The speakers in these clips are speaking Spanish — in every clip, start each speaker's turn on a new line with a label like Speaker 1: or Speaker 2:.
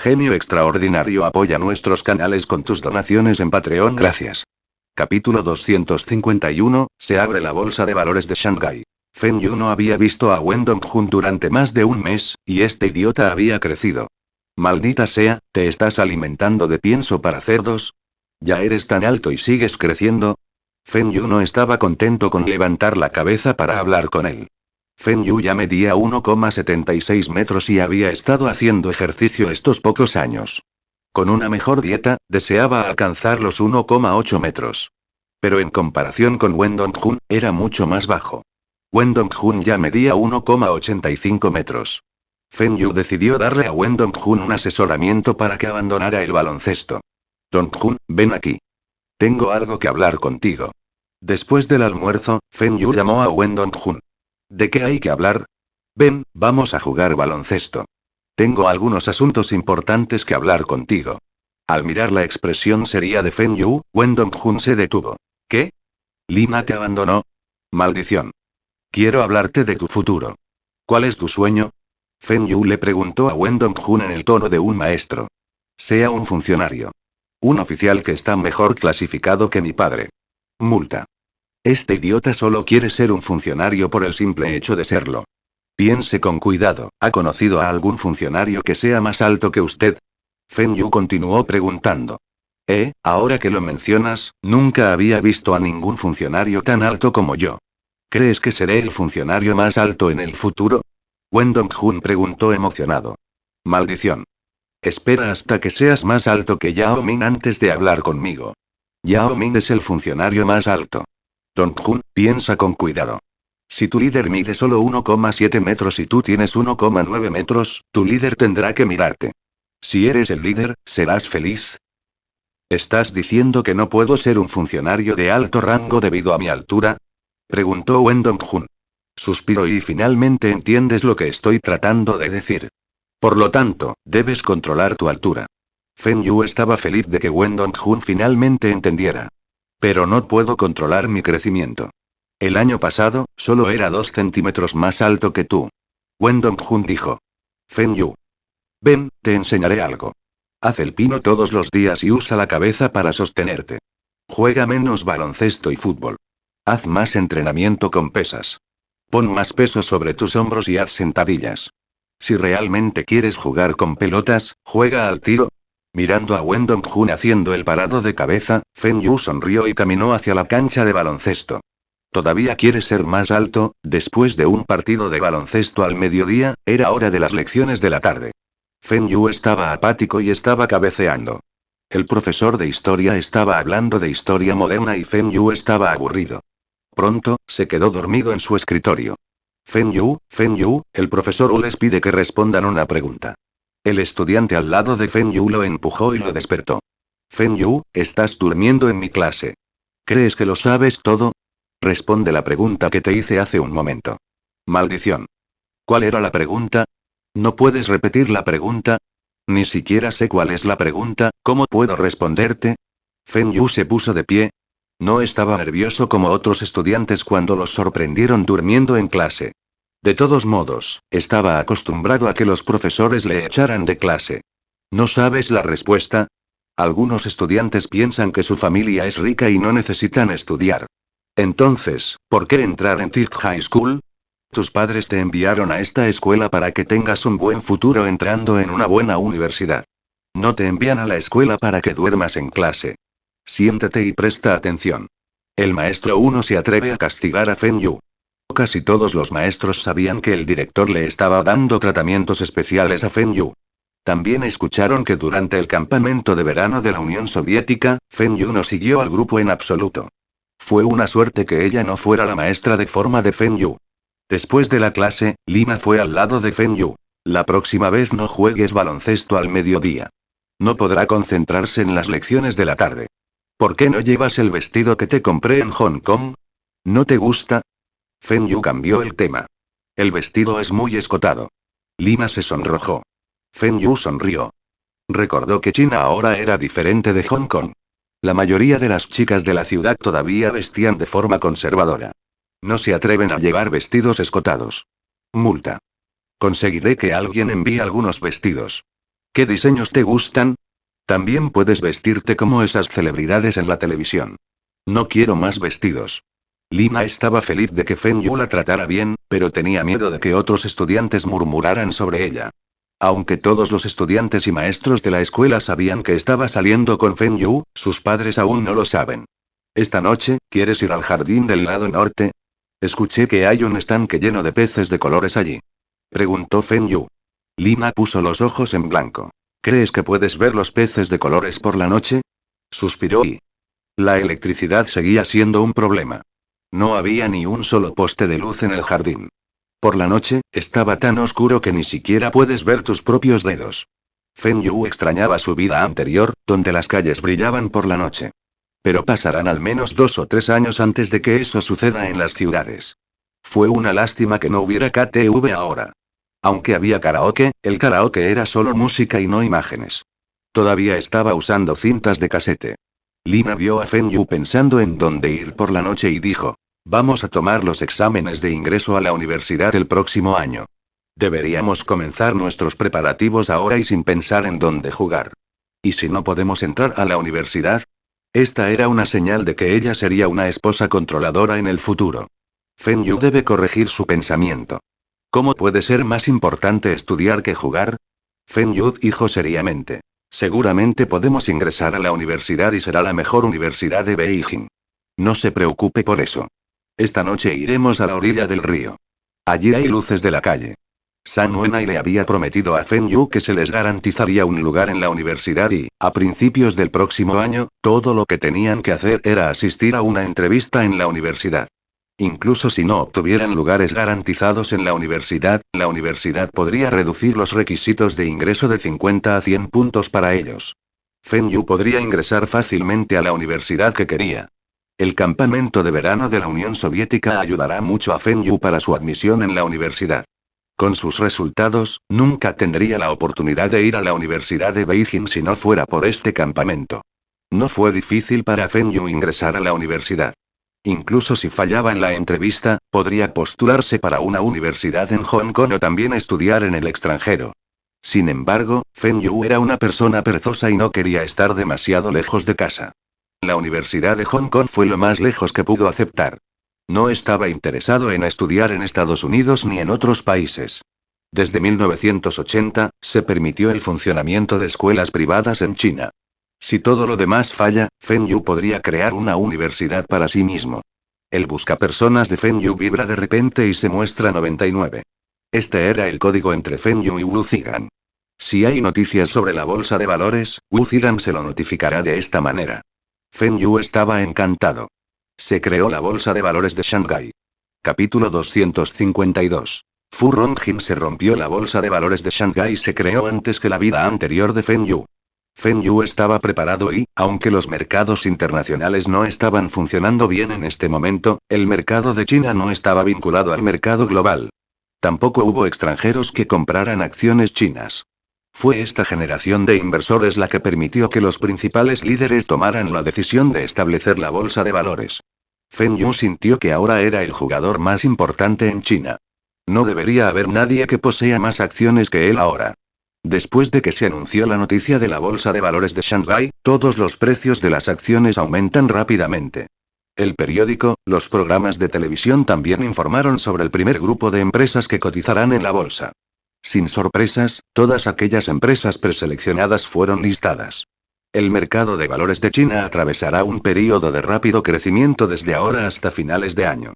Speaker 1: genio extraordinario apoya nuestros canales con tus donaciones en Patreon. Gracias. Capítulo 251, se abre la bolsa de valores de Shanghái. Feng Yu no había visto a Wen Dongjun durante más de un mes, y este idiota había crecido. Maldita sea, ¿te estás alimentando de pienso para cerdos? ¿Ya eres tan alto y sigues creciendo? Feng Yu no estaba contento con levantar la cabeza para hablar con él. Feng Yu ya medía 1,76 metros y había estado haciendo ejercicio estos pocos años. Con una mejor dieta, deseaba alcanzar los 1,8 metros. Pero en comparación con Wen Dongjun, era mucho más bajo. Wen Dongjun ya medía 1,85 metros. Feng Yu decidió darle a Wen Dongjun un asesoramiento para que abandonara el baloncesto. Dongjun, ven aquí. Tengo algo que hablar contigo. Después del almuerzo, Feng Yu llamó a Wen Dongjun. ¿De qué hay que hablar? Ven, vamos a jugar baloncesto. Tengo algunos asuntos importantes que hablar contigo. Al mirar la expresión seria de Feng Yu, Wen Dongjun se detuvo. ¿Qué? ¿Lina te abandonó? Maldición. Quiero hablarte de tu futuro. ¿Cuál es tu sueño? Feng Yu le preguntó a Wen Dongjun en el tono de un maestro. Sea un funcionario. Un oficial que está mejor clasificado que mi padre. Multa. Este idiota solo quiere ser un funcionario por el simple hecho de serlo. Piense con cuidado, ¿ha conocido a algún funcionario que sea más alto que usted? Feng Yu continuó preguntando. Ahora que lo mencionas, nunca había visto a ningún funcionario tan alto como yo. ¿Crees que seré el funcionario más alto en el futuro? Wen Dongjun preguntó emocionado. Maldición. Espera hasta que seas más alto que Yao Ming antes de hablar conmigo. Yao Ming es el funcionario más alto. Dongjun, piensa con cuidado. Si tu líder mide solo 1,7 metros y tú tienes 1,9 metros, tu líder tendrá que mirarte. Si eres el líder, ¿serás feliz? ¿Estás diciendo que no puedo ser un funcionario de alto rango debido a mi altura? Preguntó Wen Dongjun. Suspiró y finalmente entiendes lo que estoy tratando de decir. Por lo tanto, debes controlar tu altura. Feng Yu estaba feliz de que Wen Dongjun finalmente entendiera. Pero no puedo controlar mi crecimiento. El año pasado, solo era 2 centímetros más alto que tú. Wen Dongjun dijo. Feng Yu. Ven, te enseñaré algo. Haz el pino todos los días y usa la cabeza para sostenerte. Juega menos baloncesto y fútbol. Haz más entrenamiento con pesas. Pon más peso sobre tus hombros y haz sentadillas. Si realmente quieres jugar con pelotas, juega al tiro. Mirando a Wen Dongjun haciendo el parado de cabeza, Feng Yu sonrió y caminó hacia la cancha de baloncesto. ¿Todavía quieres ser más alto? Después de un partido de baloncesto al mediodía, era hora de las lecciones de la tarde. Feng Yu estaba apático y estaba cabeceando. El profesor de historia estaba hablando de historia moderna y Feng Yu estaba aburrido. Pronto, se quedó dormido en su escritorio. Feng Yu, el profesor Wu les pide que respondan una pregunta. El estudiante al lado de Feng Yu lo empujó y lo despertó. Feng Yu, estás durmiendo en mi clase. ¿Crees que lo sabes todo? Responde la pregunta que te hice hace un momento. Maldición. ¿Cuál era la pregunta? ¿No puedes repetir la pregunta? Ni siquiera sé cuál es la pregunta, ¿cómo puedo responderte? Feng Yu se puso de pie. No estaba nervioso como otros estudiantes cuando los sorprendieron durmiendo en clase. De todos modos, estaba acostumbrado a que los profesores le echaran de clase. ¿No sabes la respuesta? Algunos estudiantes piensan que su familia es rica y no necesitan estudiar. Entonces, ¿por qué entrar en Tick High School? Tus padres te enviaron a esta escuela para que tengas un buen futuro entrando en una buena universidad. No te envían a la escuela para que duermas en clase. Siéntate y presta atención. El maestro 1 se atreve a castigar a Feng Yu. Casi todos los maestros sabían que el director le estaba dando tratamientos especiales a Feng Yu. También escucharon que durante el campamento de verano de la Unión Soviética, Feng Yu no siguió al grupo en absoluto. Fue una suerte que ella no fuera la maestra de forma de Feng Yu. Después de la clase, Lina fue al lado de Feng Yu. La próxima vez no juegues baloncesto al mediodía. No podrá concentrarse en las lecciones de la tarde. ¿Por qué no llevas el vestido que te compré en Hong Kong? ¿No te gusta? Feng Yu cambió el tema. El vestido es muy escotado. Lina se sonrojó. Feng Yu sonrió. Recordó que China ahora era diferente de Hong Kong. La mayoría de las chicas de la ciudad todavía vestían de forma conservadora. No se atreven a llevar vestidos escotados. Multa. Conseguiré que alguien envíe algunos vestidos. ¿Qué diseños te gustan? También puedes vestirte como esas celebridades en la televisión. No quiero más vestidos. Lina estaba feliz de que Feng Yu la tratara bien, pero tenía miedo de que otros estudiantes murmuraran sobre ella. Aunque todos los estudiantes y maestros de la escuela sabían que estaba saliendo con Feng Yu, sus padres aún no lo saben. Esta noche, ¿quieres ir al jardín del lado norte? Escuché que hay un estanque lleno de peces de colores allí. Preguntó Feng Yu. Lina puso los ojos en blanco. ¿Crees que puedes ver los peces de colores por la noche? Suspiró y... La electricidad seguía siendo un problema. No había ni un solo poste de luz en el jardín. Por la noche, estaba tan oscuro que ni siquiera puedes ver tus propios dedos. Feng Yu extrañaba su vida anterior, donde las calles brillaban por la noche. Pero pasarán al menos 2 o 3 años antes de que eso suceda en las ciudades. Fue una lástima que no hubiera KTV ahora. Aunque había karaoke, el karaoke era solo música y no imágenes. Todavía estaba usando cintas de casete. Lina vio a Feng Yu pensando en dónde ir por la noche y dijo, vamos a tomar los exámenes de ingreso a la universidad el próximo año. Deberíamos comenzar nuestros preparativos ahora y sin pensar en dónde jugar. ¿Y si no podemos entrar a la universidad? Esta era una señal de que ella sería una esposa controladora en el futuro. Feng Yu debe corregir su pensamiento. ¿Cómo puede ser más importante estudiar que jugar? Feng Yu dijo seriamente. Seguramente podemos ingresar a la universidad y será la mejor universidad de Beijing. No se preocupe por eso. Esta noche iremos a la orilla del río. Allí hay luces de la calle. San Wenai le había prometido a Feng Yu que se les garantizaría un lugar en la universidad y, a principios del próximo año, todo lo que tenían que hacer era asistir a una entrevista en la universidad. Incluso si no obtuvieran lugares garantizados en la universidad podría reducir los requisitos de ingreso de 50 a 100 puntos para ellos. Feng Yu podría ingresar fácilmente a la universidad que quería. El campamento de verano de la Unión Soviética ayudará mucho a Feng Yu para su admisión en la universidad. Con sus resultados, nunca tendría la oportunidad de ir a la Universidad de Beijing si no fuera por este campamento. No fue difícil para Feng Yu ingresar a la universidad. Incluso si fallaba en la entrevista, podría postularse para una universidad en Hong Kong o también estudiar en el extranjero. Sin embargo, Feng Yu era una persona perezosa y no quería estar demasiado lejos de casa. La Universidad de Hong Kong fue lo más lejos que pudo aceptar. No estaba interesado en estudiar en Estados Unidos ni en otros países. Desde 1980, se permitió el funcionamiento de escuelas privadas en China. Si todo lo demás falla, Feng Yu podría crear una universidad para sí mismo. El buscapersonas de Feng Yu vibra de repente y se muestra 99. Este era el código entre Feng Yu y Wu Zigan. Si hay noticias sobre la bolsa de valores, Wu Zigan se lo notificará de esta manera. Feng Yu estaba encantado. Se creó la bolsa de valores de Shanghái. Capítulo 252. Fu Rongjin se rompió. La bolsa de valores de Shanghái se creó antes que la vida anterior de Feng Yu. Feng Yu estaba preparado y, aunque los mercados internacionales no estaban funcionando bien en este momento, el mercado de China no estaba vinculado al mercado global. Tampoco hubo extranjeros que compraran acciones chinas. Fue esta generación de inversores la que permitió que los principales líderes tomaran la decisión de establecer la bolsa de valores. Feng Yu sintió que ahora era el jugador más importante en China. No debería haber nadie que posea más acciones que él ahora. Después de que se anunció la noticia de la bolsa de valores de Shanghái, todos los precios de las acciones aumentan rápidamente. El periódico, los programas de televisión también informaron sobre el primer grupo de empresas que cotizarán en la bolsa. Sin sorpresas, todas aquellas empresas preseleccionadas fueron listadas. El mercado de valores de China atravesará un período de rápido crecimiento desde ahora hasta finales de año.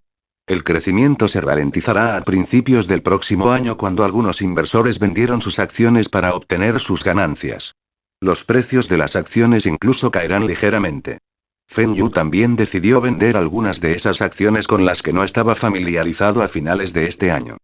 Speaker 1: El crecimiento se ralentizará a principios del próximo año cuando algunos inversores vendieron sus acciones para obtener sus ganancias. Los precios de las acciones incluso caerán ligeramente. Feng Yu también decidió vender algunas de esas acciones con las que no estaba familiarizado a finales de este año.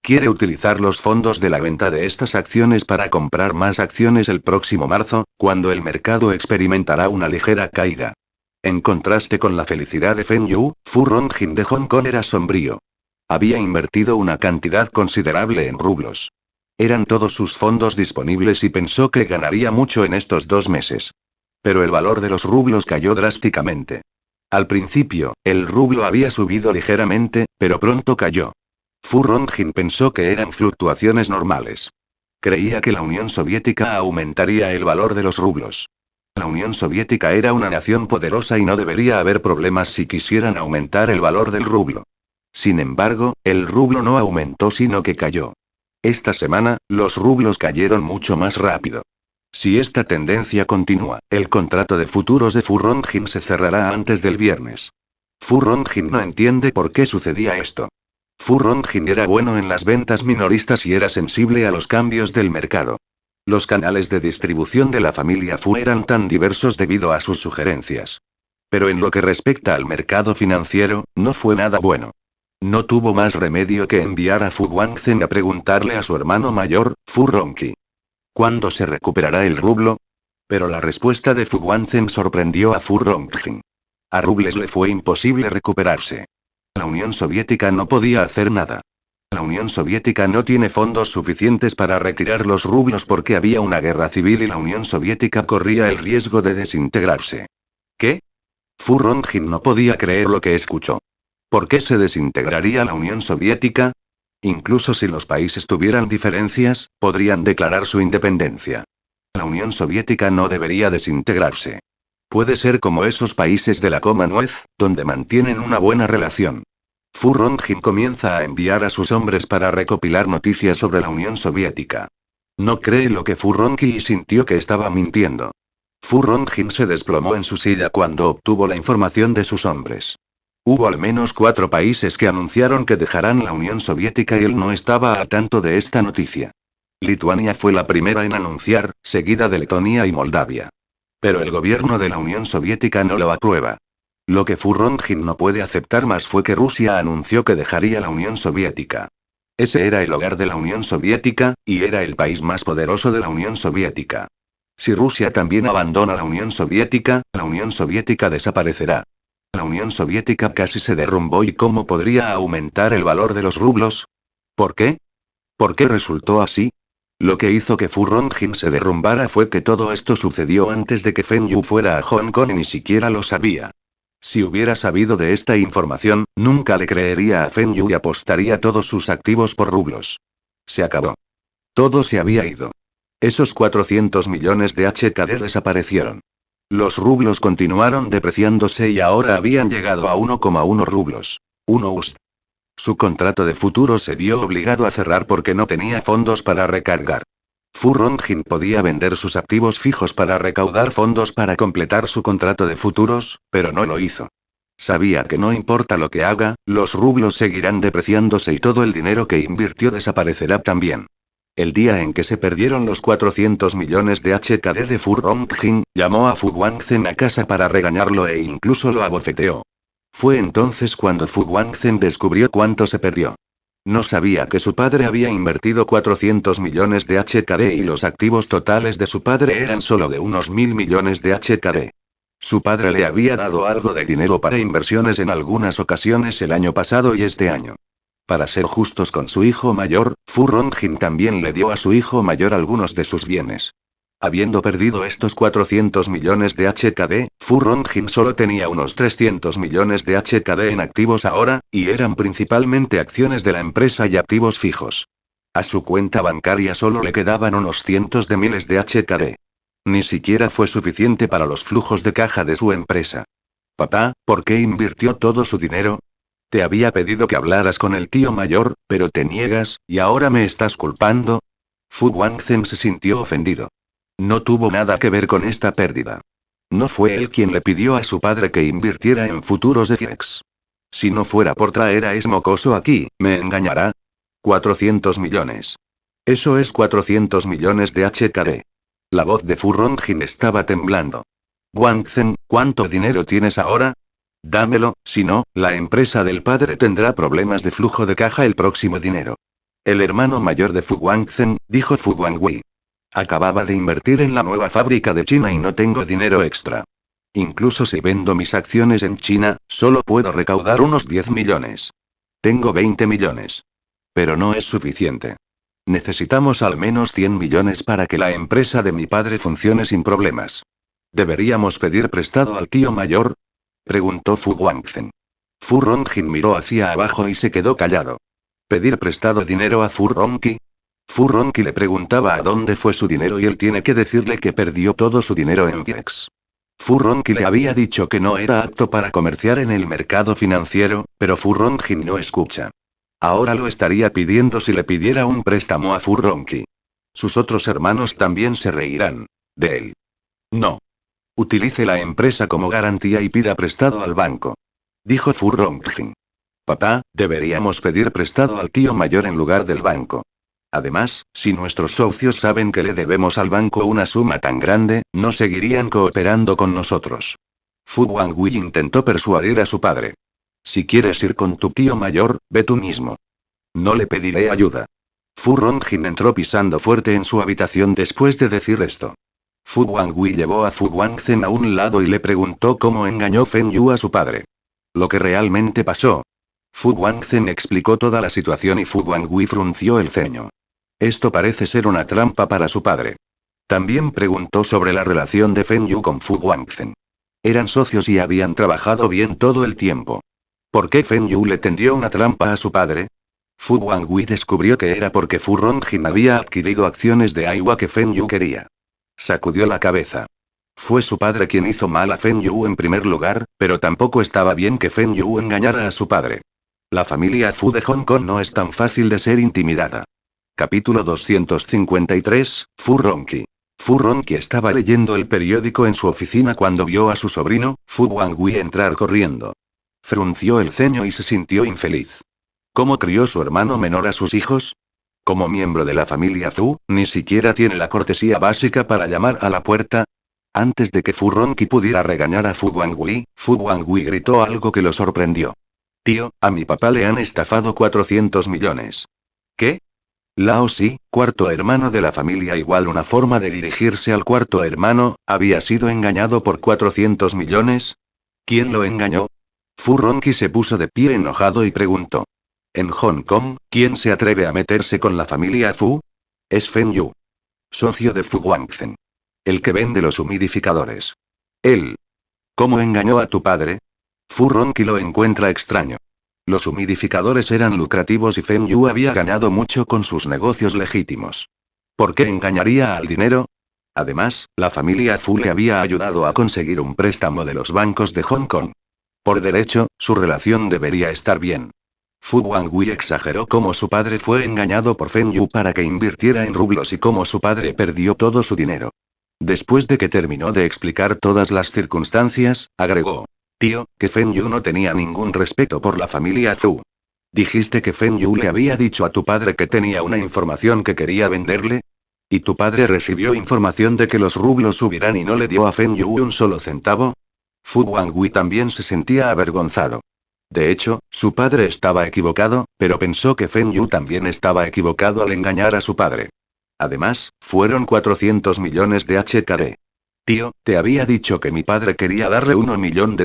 Speaker 1: Quiere utilizar los fondos de la venta de estas acciones para comprar más acciones el próximo marzo, cuando el mercado experimentará una ligera caída. En contraste con la felicidad de Feng Yu, Fu Rongjin de Hong Kong era sombrío. Había invertido una cantidad considerable en rublos. Eran todos sus fondos disponibles y pensó que ganaría mucho en estos 2 meses. Pero el valor de los rublos cayó drásticamente. Al principio, el rublo había subido ligeramente, pero pronto cayó. Fu Rongjin pensó que eran fluctuaciones normales. Creía que la Unión Soviética aumentaría el valor de los rublos. La Unión Soviética era una nación poderosa y no debería haber problemas si quisieran aumentar el valor del rublo. Sin embargo, el rublo no aumentó sino que cayó. Esta semana, los rublos cayeron mucho más rápido. Si esta tendencia continúa, el contrato de futuros de Furronjin se cerrará antes del viernes. Furronjin no entiende por qué sucedía esto. Furronjin era bueno en las ventas minoristas y era sensible a los cambios del mercado. Los canales de distribución de la familia Fu eran tan diversos debido a sus sugerencias. Pero en lo que respecta al mercado financiero, no fue nada bueno. No tuvo más remedio que enviar a Fu Guangzhen a preguntarle a su hermano mayor, Fu Rongqi. ¿Cuándo se recuperará el rublo? Pero la respuesta de Fu Guangzhen sorprendió a Fu Rongqi. A rubles le fue imposible recuperarse. La Unión Soviética no podía hacer nada. La Unión Soviética no tiene fondos suficientes para retirar los rublos porque había una guerra civil y la Unión Soviética corría el riesgo de desintegrarse. ¿Qué? Fu Rongqi no podía creer lo que escuchó. ¿Por qué se desintegraría la Unión Soviética? Incluso si los países tuvieran diferencias, podrían declarar su independencia. La Unión Soviética no debería desintegrarse. Puede ser como esos países de la Commonwealth, donde mantienen una buena relación. Fu Rongqi comienza a enviar a sus hombres para recopilar noticias sobre la Unión Soviética. No cree lo que Fu Rongqi sintió que estaba mintiendo. Fu Rongqi se desplomó en su silla cuando obtuvo la información de sus hombres. Hubo al menos 4 países que anunciaron que dejarán la Unión Soviética y él no estaba al tanto de esta noticia. Lituania fue la primera en anunciar, seguida de Letonia y Moldavia. Pero el gobierno de la Unión Soviética no lo aprueba. Lo que Fu Rongqi no puede aceptar más fue que Rusia anunció que dejaría la Unión Soviética. Ese era el hogar de la Unión Soviética, y era el país más poderoso de la Unión Soviética. Si Rusia también abandona la Unión Soviética desaparecerá. La Unión Soviética casi se derrumbó y ¿cómo podría aumentar el valor de los rublos? ¿Por qué? ¿Por qué resultó así? Lo que hizo que Fu Rongqi se derrumbara fue que todo esto sucedió antes de que Feng Yu fuera a Hong Kong y ni siquiera lo sabía. Si hubiera sabido de esta información, nunca le creería a Feng Yu y apostaría todos sus activos por rublos. Se acabó. Todo se había ido. Esos 400 millones de HKD desaparecieron. Los rublos continuaron depreciándose y ahora habían llegado a 1,1 rublos. 1 USD. Su contrato de futuro se vio obligado a cerrar porque no tenía fondos para recargar. Fu Rongqi podía vender sus activos fijos para recaudar fondos para completar su contrato de futuros, pero no lo hizo. Sabía que no importa lo que haga, los rublos seguirán depreciándose y todo el dinero que invirtió desaparecerá también. El día en que se perdieron los 400 millones de HKD de Fu Rongqi, llamó a Fu Guangzhen a casa para regañarlo e incluso lo abofeteó. Fue entonces cuando Fu Guangzhen descubrió cuánto se perdió. No sabía que su padre había invertido 400 millones de HKD y los activos totales de su padre eran solo de unos 1000 millones de HKD. Su padre le había dado algo de dinero para inversiones en algunas ocasiones el año pasado y este año. Para ser justos con su hijo mayor, Fu Rongqi también le dio a su hijo mayor algunos de sus bienes. Habiendo perdido estos 400 millones de HKD, Fu Rongqi solo tenía unos 300 millones de HKD en activos ahora, y eran principalmente acciones de la empresa y activos fijos. A su cuenta bancaria solo le quedaban unos cientos de miles de HKD. Ni siquiera fue suficiente para los flujos de caja de su empresa. Papá, ¿por qué invirtió todo su dinero? Te había pedido que hablaras con el tío mayor, pero te niegas, ¿y ahora me estás culpando? Fu Guangzhen se sintió ofendido. No tuvo nada que ver con esta pérdida. No fue él quien le pidió a su padre que invirtiera en futuros de FX. Si no fuera por traer a ese mocoso aquí, ¿me engañará? 400 millones. Eso es 400 millones de HKD. La voz de Fu Rongqi estaba temblando. Guangzhen, ¿cuánto dinero tienes ahora? Dámelo, si no, la empresa del padre tendrá problemas de flujo de caja el próximo dinero. El hermano mayor de Fu Guangzhen, dijo Fu Guangwei. Acababa de invertir en la nueva fábrica de China y no tengo dinero extra. Incluso si vendo mis acciones en China, solo puedo recaudar unos 10 millones. Tengo 20 millones. Pero no es suficiente. Necesitamos al menos 100 millones para que la empresa de mi padre funcione sin problemas. ¿Deberíamos pedir prestado al tío mayor? Preguntó Fu Guangzhen. Fu Rongqi miró hacia abajo y se quedó callado. ¿Pedir prestado dinero a Fu Rongqi? Fu Ronqi le preguntaba a dónde fue su dinero y él tiene que decirle que perdió todo su dinero en Viex. Fu Ronqi le había dicho que no era apto para comerciar en el mercado financiero, pero Fu Ronqi no escucha. Ahora lo estaría pidiendo si le pidiera un préstamo a Fu Ronqi. Sus otros hermanos también se reirán de él. No. Utilice la empresa como garantía y pida prestado al banco. Dijo Fu Ronqi. Papá, deberíamos pedir prestado al tío mayor en lugar del banco. Además, si nuestros socios saben que le debemos al banco una suma tan grande, no seguirían cooperando con nosotros. Fu Guangui intentó persuadir a su padre. Si quieres ir con tu tío mayor, ve tú mismo. No le pediré ayuda. Fu Rongjin entró pisando fuerte en su habitación después de decir esto. Fu Guangui llevó a Fu Guangzhen a un lado y le preguntó cómo engañó Feng Yu a su padre. Lo que realmente pasó. Fu Guangzhen explicó toda la situación y Fu Guangui frunció el ceño. Esto parece ser una trampa para su padre. También preguntó sobre la relación de Feng Yu con Fu Guangzhen. Eran socios y habían trabajado bien todo el tiempo. ¿Por qué Feng Yu le tendió una trampa a su padre? Fu Guangui descubrió que era porque Fu Rongjin había adquirido acciones de Aiwa que Feng Yu quería. Sacudió la cabeza. Fue su padre quien hizo mal a Feng Yu en primer lugar, pero tampoco estaba bien que Feng Yu engañara a su padre. La familia Fu de Hong Kong no es tan fácil de ser intimidada. Capítulo 253, Fu Ronqi. Fu Ronqi estaba leyendo el periódico en su oficina cuando vio a su sobrino, Fu Guangui, entrar corriendo. Frunció el ceño y se sintió infeliz. ¿Cómo crió su hermano menor a sus hijos? Como miembro de la familia Fu, ni siquiera tiene la cortesía básica para llamar a la puerta. Antes de que Fu Ronqi pudiera regañar a Fu Guangui gritó algo que lo sorprendió. Tío, a mi papá le han estafado 400 millones. ¿Qué? Lao Si, cuarto hermano de la familia, igual una forma de dirigirse al cuarto hermano, había sido engañado por 400 millones. ¿Quién lo engañó? Fu Ronqi se puso de pie enojado y preguntó. En Hong Kong, ¿quién se atreve a meterse con la familia Fu? Es Feng Yu. Socio de Fu Guangzhen. El que vende los humidificadores. Él. ¿Cómo engañó a tu padre? Fu Ronqi lo encuentra extraño. Los humidificadores eran lucrativos y Feng Yu había ganado mucho con sus negocios legítimos. ¿Por qué engañaría al dinero? Además, la familia Fu le había ayudado a conseguir un préstamo de los bancos de Hong Kong. Por derecho, su relación debería estar bien. Fu Guangui exageró cómo su padre fue engañado por Feng Yu para que invirtiera en rublos y cómo su padre perdió todo su dinero. Después de que terminó de explicar todas las circunstancias, agregó. Tío, que Feng Yu no tenía ningún respeto por la familia Fu. Dijiste que Feng Yu le había dicho a tu padre que tenía una información que quería venderle. ¿Y tu padre recibió información de que los rublos subirán y no le dio a Feng Yu un solo centavo? Fu Guangui también se sentía avergonzado. De hecho, su padre estaba equivocado, pero pensó que Feng Yu también estaba equivocado al engañar a su padre. Además, fueron 400 millones de HKD. Tío, te había dicho que mi padre quería darle $1 millón,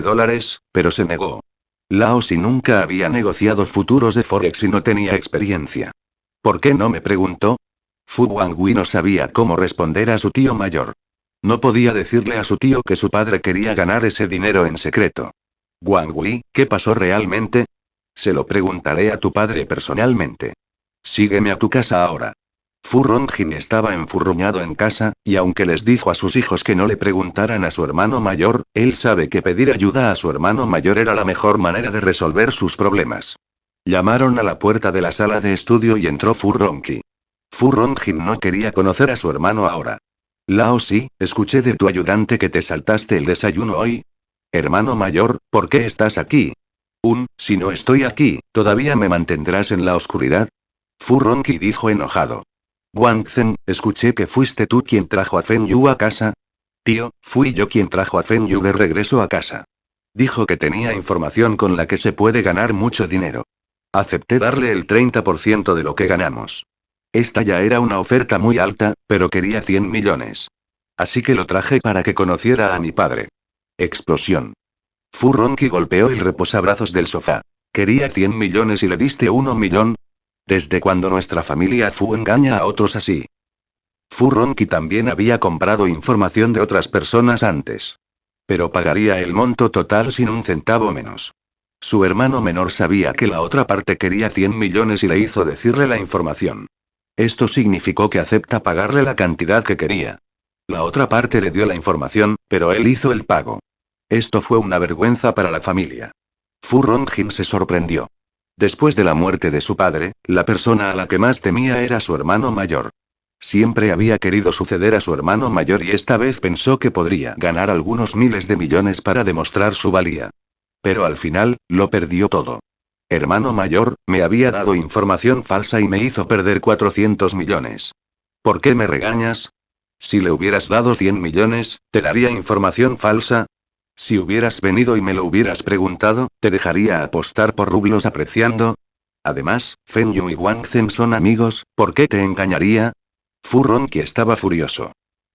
Speaker 1: pero se negó. Lao Si nunca había negociado futuros de Forex y no tenía experiencia. ¿Por qué no me preguntó? Fu Guangui no sabía cómo responder a su tío mayor. No podía decirle a su tío que su padre quería ganar ese dinero en secreto. Guangui, ¿qué pasó realmente? Se lo preguntaré a tu padre personalmente. Sígueme a tu casa ahora. Fu Rongjin estaba enfurruñado en casa, y aunque les dijo a sus hijos que no le preguntaran a su hermano mayor, él sabe que pedir ayuda a su hermano mayor era la mejor manera de resolver sus problemas. Llamaron a la puerta de la sala de estudio y entró Fu Rongjin. Fu Rongjin no quería conocer a su hermano ahora. Lao Si, escuché de tu ayudante que te saltaste el desayuno hoy. Hermano mayor, ¿por qué estás aquí? Si no estoy aquí, ¿todavía me mantendrás en la oscuridad? Fu Rongjin dijo enojado. Guangzhen, escuché que fuiste tú quien trajo a Feng Yu a casa. Tío, fui yo quien trajo a Feng Yu de regreso a casa. Dijo que tenía información con la que se puede ganar mucho dinero. Acepté darle el 30% de lo que ganamos. Esta ya era una oferta muy alta, pero quería 100 millones. Así que lo traje para que conociera a mi padre. Explosión. Fu Ronqi golpeó el reposabrazos del sofá. Quería 100 millones y le diste 1 millón. ¿Desde cuándo nuestra familia Fu engaña a otros así? Fu Ronqi también había comprado información de otras personas antes. Pero pagaría el monto total sin un centavo menos. Su hermano menor sabía que la otra parte quería 100 millones y le hizo decirle la información. Esto significó que acepta pagarle la cantidad que quería. La otra parte le dio la información, pero él hizo el pago. Esto fue una vergüenza para la familia. Fu Rongjin se sorprendió. Después de la muerte de su padre, la persona a la que más temía era su hermano mayor. Siempre había querido suceder a su hermano mayor y esta vez pensó que podría ganar algunos miles de millones para demostrar su valía. Pero al final, lo perdió todo. Hermano mayor, me había dado información falsa y me hizo perder 400 millones. ¿Por qué me regañas? Si le hubieras dado 100 millones, ¿te daría información falsa? Si hubieras venido y me lo hubieras preguntado, ¿te dejaría apostar por rublos apreciando? Además, Feng Yu y Wang Zhen son amigos, ¿por qué te engañaría? Fu Ronqi estaba furioso.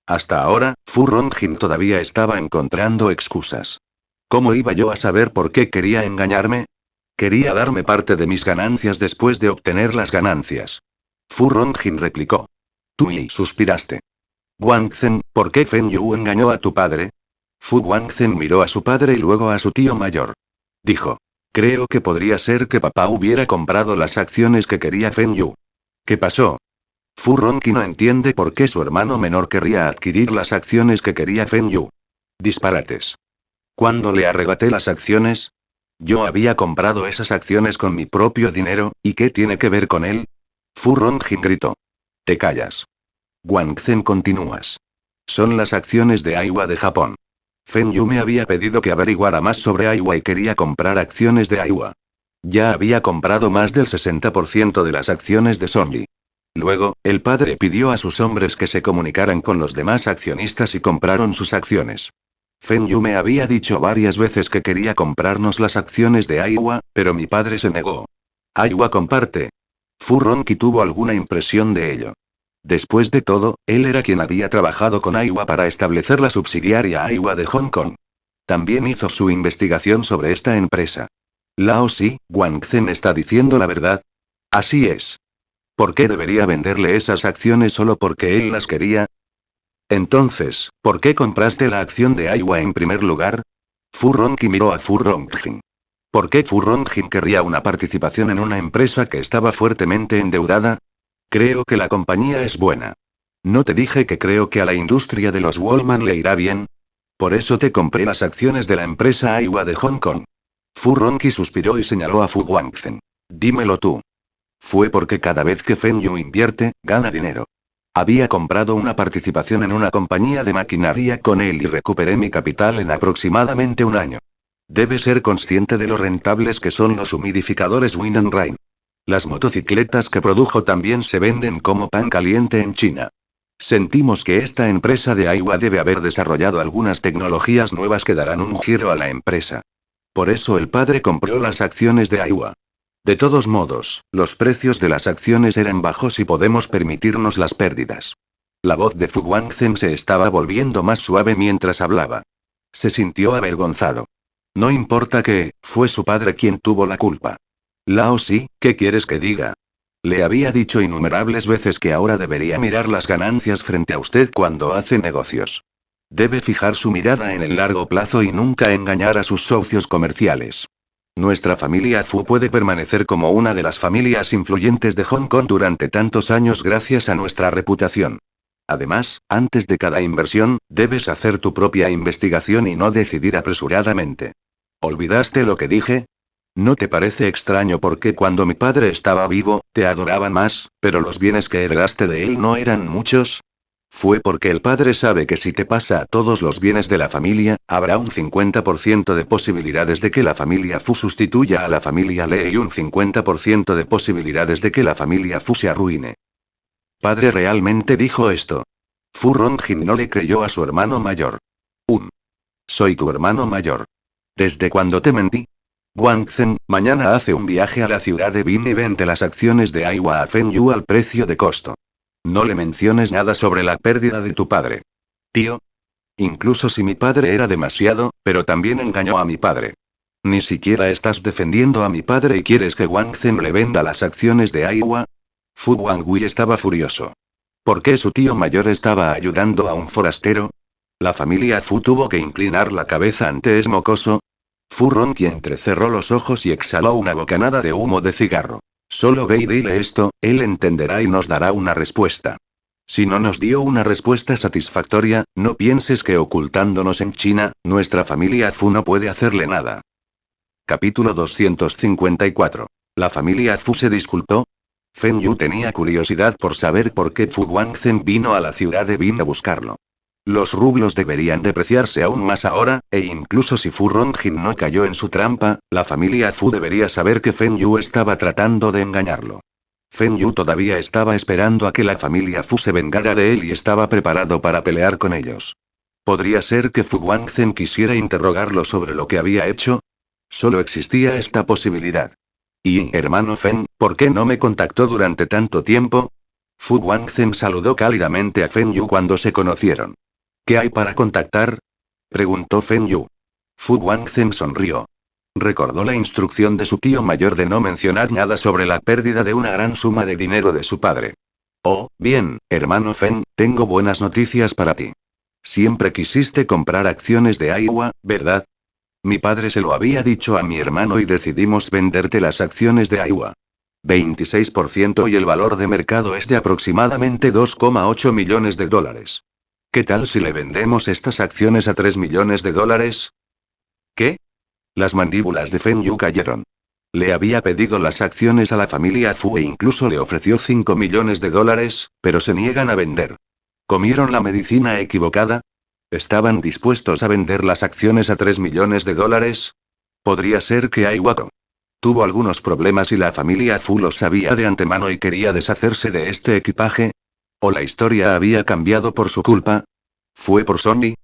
Speaker 1: Hasta ahora, Fu Rongjin todavía estaba encontrando excusas. ¿Cómo iba yo a saber por qué quería engañarme? Quería darme parte de mis ganancias después de obtener las ganancias. Fu Rongjin replicó. Tú y suspiraste. Wang Zhen, ¿por qué Feng Yu engañó a tu padre? Fu Guangzhen miró a su padre y luego a su tío mayor. Dijo. Creo que podría ser que papá hubiera comprado las acciones que quería Feng Yu. ¿Qué pasó? Fu Ronqi no entiende por qué su hermano menor querría adquirir las acciones que quería Feng Yu. Disparates. ¿Cuándo le arrebaté las acciones? Yo había comprado esas acciones con mi propio dinero, ¿y qué tiene que ver con él? Fu Rongjin gritó. Te callas. Wang Zhen continúas. Son las acciones de Aiwa de Japón. Feng Yu me había pedido que averiguara más sobre Aiwa y quería comprar acciones de Aiwa. Ya había comprado más del 60% de las acciones de Sony. Luego, el padre pidió a sus hombres que se comunicaran con los demás accionistas y compraron sus acciones. Feng Yu me había dicho varias veces que quería comprarnos las acciones de Aiwa, pero mi padre se negó. Aiwa comparte. Fu Ronqi tuvo alguna impresión de ello. Después de todo, él era quien había trabajado con Aiwa para establecer la subsidiaria Aiwa de Hong Kong. También hizo su investigación sobre esta empresa. Lao Si, Wang Zhen está diciendo la verdad. Así es. ¿Por qué debería venderle esas acciones solo porque él las quería? Entonces, ¿por qué compraste la acción de Aiwa en primer lugar? Fu Ronqi miró a Fu Rongjin. ¿Por qué Fu Rongjin querría una participación en una empresa que estaba fuertemente endeudada? Creo que la compañía es buena. ¿No te dije que creo que a la industria de los Wallman le irá bien? Por eso te compré las acciones de la empresa Aiwa de Hong Kong. Fu Ronqi suspiró y señaló a Fu Guangzhen. Dímelo tú. Fue porque cada vez que Feng Yu invierte, gana dinero. Había comprado una participación en una compañía de maquinaria con él y recuperé mi capital en aproximadamente un año. Debe ser consciente de lo rentables que son los humidificadores Win & Rain. Las motocicletas que produjo también se venden como pan caliente en China. Sentimos que esta empresa de Aiwa debe haber desarrollado algunas tecnologías nuevas que darán un giro a la empresa. Por eso el padre compró las acciones de Aiwa. De todos modos, los precios de las acciones eran bajos y podemos permitirnos las pérdidas. La voz de Fu Guangzhen se estaba volviendo más suave mientras hablaba. Se sintió avergonzado. No importa que, fue su padre quien tuvo la culpa. Lao Si, ¿qué quieres que diga? Le había dicho innumerables veces que ahora debería mirar las ganancias frente a usted cuando hace negocios. Debe fijar su mirada en el largo plazo y nunca engañar a sus socios comerciales. Nuestra familia Fu puede permanecer como una de las familias influyentes de Hong Kong durante tantos años gracias a nuestra reputación. Además, antes de cada inversión, debes hacer tu propia investigación y no decidir apresuradamente. ¿Olvidaste lo que dije? ¿No te parece extraño porque cuando mi padre estaba vivo, te adoraban más, pero los bienes que heredaste de él no eran muchos? Fue porque el padre sabe que si te pasa a todos los bienes de la familia, habrá un 50% de posibilidades de que la familia Fu sustituya a la familia Le y un 50% de posibilidades de que la familia Fu se arruine. ¿Padre realmente dijo esto? Fu Rongjin no le creyó a su hermano mayor. Soy tu hermano mayor. ¿Desde cuándo te mentí? Wang Zhen, mañana hace un viaje a la ciudad de Bin y vende las acciones de Aiwa a Feng Yu al precio de costo. No le menciones nada sobre la pérdida de tu padre. Tío. Incluso si mi padre era demasiado, pero también engañó a mi padre. Ni siquiera estás defendiendo a mi padre y quieres que Wang Zhen le venda las acciones de Aiwa. Fu Guanghui estaba furioso. ¿Por qué su tío mayor estaba ayudando a un forastero? ¿La familia Fu tuvo que inclinar la cabeza ante ese mocoso? Fu Ronqi entrecerró los ojos y exhaló una bocanada de humo de cigarro. Solo ve y dile esto, él entenderá y nos dará una respuesta. Si no nos dio una respuesta satisfactoria, no pienses que ocultándonos en China, nuestra familia Fu no puede hacerle nada. Capítulo 254. ¿La familia Fu se disculpó? Feng Yu tenía curiosidad por saber por qué Fu Guangzhen vino a la ciudad de Bin a buscarlo. Los rublos deberían depreciarse aún más ahora, e incluso si Fu Rongjin no cayó en su trampa, la familia Fu debería saber que Feng Yu estaba tratando de engañarlo. Feng Yu todavía estaba esperando a que la familia Fu se vengara de él y estaba preparado para pelear con ellos. ¿Podría ser que Fu Guangzhen quisiera interrogarlo sobre lo que había hecho? Solo existía esta posibilidad. Y, hermano Feng, ¿por qué no me contactó durante tanto tiempo? Fu Guangzhen saludó cálidamente a Feng Yu cuando se conocieron. ¿Qué hay para contactar? Preguntó Feng Yu. Fu Guangzhen sonrió. Recordó la instrucción de su tío mayor de no mencionar nada sobre la pérdida de una gran suma de dinero de su padre. Oh, bien, hermano Feng, tengo buenas noticias para ti. Siempre quisiste comprar acciones de Aiwa, ¿verdad? Mi padre se lo había dicho a mi hermano y decidimos venderte las acciones de Aiwa. 26% y el valor de mercado es de aproximadamente 2,8 millones de dólares. ¿Qué tal si le vendemos estas acciones a 3 millones de dólares? ¿Qué? Las mandíbulas de Feng Yu cayeron. Le había pedido las acciones a la familia Fu e incluso le ofreció 5 millones de dólares, pero se niegan a vender. ¿Comieron la medicina equivocada? ¿Estaban dispuestos a vender las acciones a 3 millones de dólares? Podría ser que Aiwako tuvo algunos problemas y la familia Fu lo sabía de antemano y quería deshacerse de este equipaje. ¿O la historia había cambiado por su culpa? ¿Fue por Sony?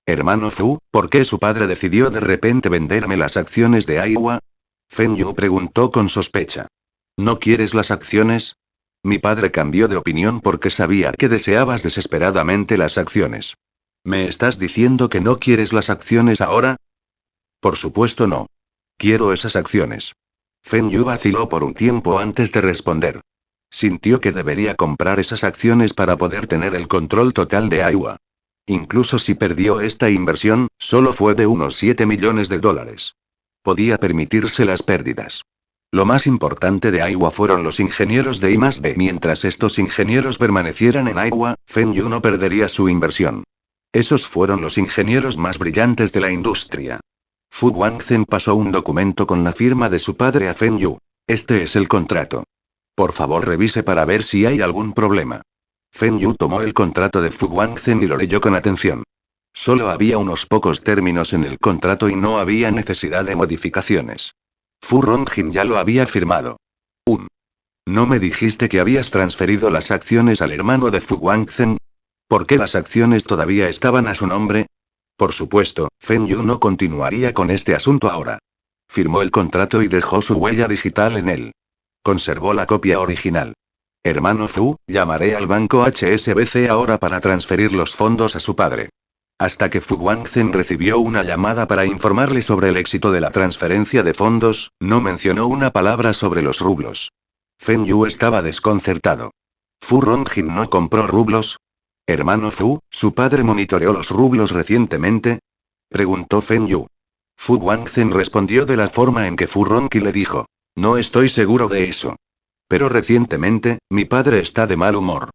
Speaker 1: Hermano Fu, ¿por qué su padre decidió de repente venderme las acciones de Aiwa? Feng Yu preguntó con sospecha. ¿No quieres las acciones? Mi padre cambió de opinión porque sabía que deseabas desesperadamente las acciones. ¿Me estás diciendo que no quieres las acciones ahora? Por supuesto no. Quiero esas acciones. Feng Yu vaciló por un tiempo antes de responder. Sintió que debería comprar esas acciones para poder tener el control total de Aiwa. Incluso si perdió esta inversión, solo fue de unos 7 millones de dólares. Podía permitirse las pérdidas. Lo más importante de Aiwa fueron los ingenieros de I+D. Mientras estos ingenieros permanecieran en Aiwa, Feng Yu no perdería su inversión. Esos fueron los ingenieros más brillantes de la industria. Fu Guangzhen pasó un documento con la firma de su padre a Feng Yu. Este es el contrato. Por favor revise para ver si hay algún problema. Feng Yu tomó el contrato de Fu Guangzhen y lo leyó con atención. Solo había unos pocos términos en el contrato y no había necesidad de modificaciones. Fu Rongjin ya lo había firmado. ¿No me dijiste que habías transferido las acciones al hermano de Fu Guangzhen? ¿Por qué las acciones todavía estaban a su nombre? Por supuesto, Feng Yu no continuaría con este asunto ahora. Firmó el contrato y dejó su huella digital en él. Conservó la copia original. Hermano Fu, llamaré al banco HSBC ahora para transferir los fondos a su padre. Hasta que Fu Guangzhen recibió una llamada para informarle sobre el éxito de la transferencia de fondos, no mencionó una palabra sobre los rublos. Feng Yu estaba desconcertado. ¿Fu Rongjin no compró rublos? Hermano Fu, ¿su padre monitoreó los rublos recientemente? Preguntó Feng Yu. Fu Guangzhen respondió de la forma en que Fu Rongjin le dijo. No estoy seguro de eso. Pero recientemente, mi padre está de mal humor.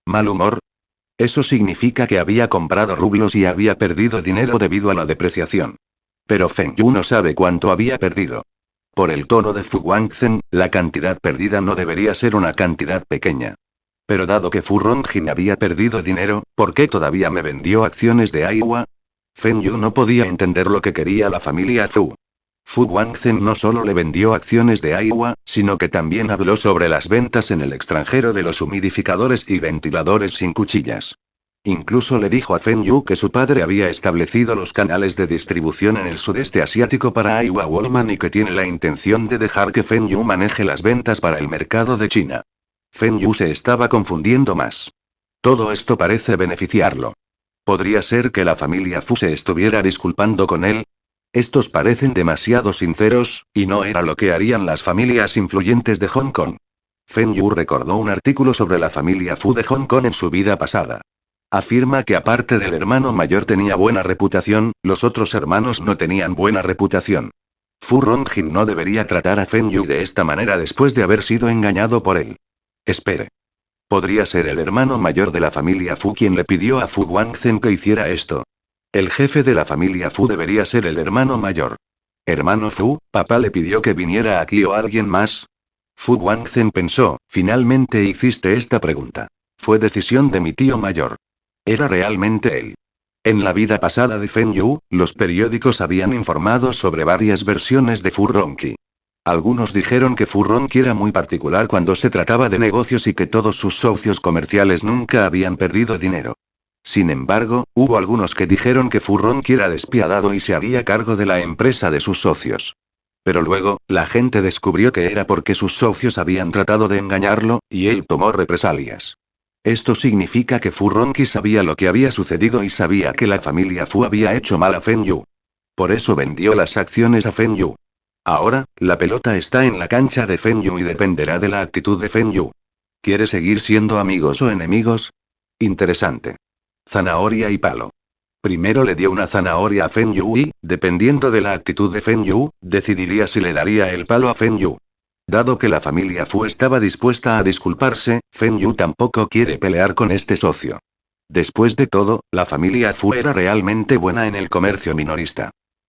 Speaker 1: ¿Mal humor? Eso significa que había comprado rublos y había perdido dinero debido a la depreciación. Pero Feng Yu no sabe cuánto había perdido. Por el tono de Fu Guangzhen, la cantidad perdida no debería ser una cantidad pequeña. Pero dado que Fu Rongjin había perdido dinero, ¿por qué todavía me vendió acciones de Aiwa? Feng Yu no podía entender lo que quería la familia Zhu. Fu Guangzhen no solo le vendió acciones de Aiwa, sino que también habló sobre las ventas en el extranjero de los humidificadores y ventiladores sin cuchillas. Incluso le dijo a Feng Yu que su padre había establecido los canales de distribución en el sudeste asiático para Aiwa Wallman y que tiene la intención de dejar que Feng Yu maneje las ventas para el mercado de China. Feng Yu se estaba confundiendo más. Todo esto parece beneficiarlo. ¿Podría ser que la familia Fu se estuviera disculpando con él? Estos parecen demasiado sinceros, y no era lo que harían las familias influyentes de Hong Kong. Feng Yu recordó un artículo sobre la familia Fu de Hong Kong en su vida pasada. Afirma que aparte del hermano mayor tenía buena reputación, los otros hermanos no tenían buena reputación. Fu Rongjin no debería tratar a Feng Yu de esta manera después de haber sido engañado por él. Espere. Podría ser el hermano mayor de la familia Fu quien le pidió a Fu Guangzhen que hiciera esto. El jefe de la familia Fu debería ser el hermano mayor. Hermano Fu, ¿papá le pidió que viniera aquí o alguien más? Fu Guangzhen pensó, finalmente hiciste esta pregunta. Fue decisión de mi tío mayor. Era realmente él. En la vida pasada de Feng Yu, los periódicos habían informado sobre varias versiones de Fu Ronqi. Algunos dijeron que Fu Ronqi era muy particular cuando se trataba de negocios y que todos sus socios comerciales nunca habían perdido dinero. Sin embargo, hubo algunos que dijeron que Fu Ronqi era despiadado y se haría cargo de la empresa de sus socios. Pero luego, la gente descubrió que era porque sus socios habían tratado de engañarlo, y él tomó represalias. Esto significa que Fu Ronqi sabía lo que había sucedido y sabía que la familia Fu había hecho mal a Feng Yu. Por eso vendió las acciones a Feng Yu. Ahora, la pelota está en la cancha de Feng Yu y dependerá de la actitud de Feng Yu. ¿Quiere seguir siendo amigos o enemigos? Interesante. Zanahoria y palo. Primero le dio una zanahoria a Feng Yu y, dependiendo de la actitud de Feng Yu, decidiría si le daría el palo a Feng Yu. Dado que la familia Fu estaba dispuesta a disculparse, Feng Yu tampoco quiere pelear con este socio. Después de todo, la familia Fu era realmente buena en el comercio minorista.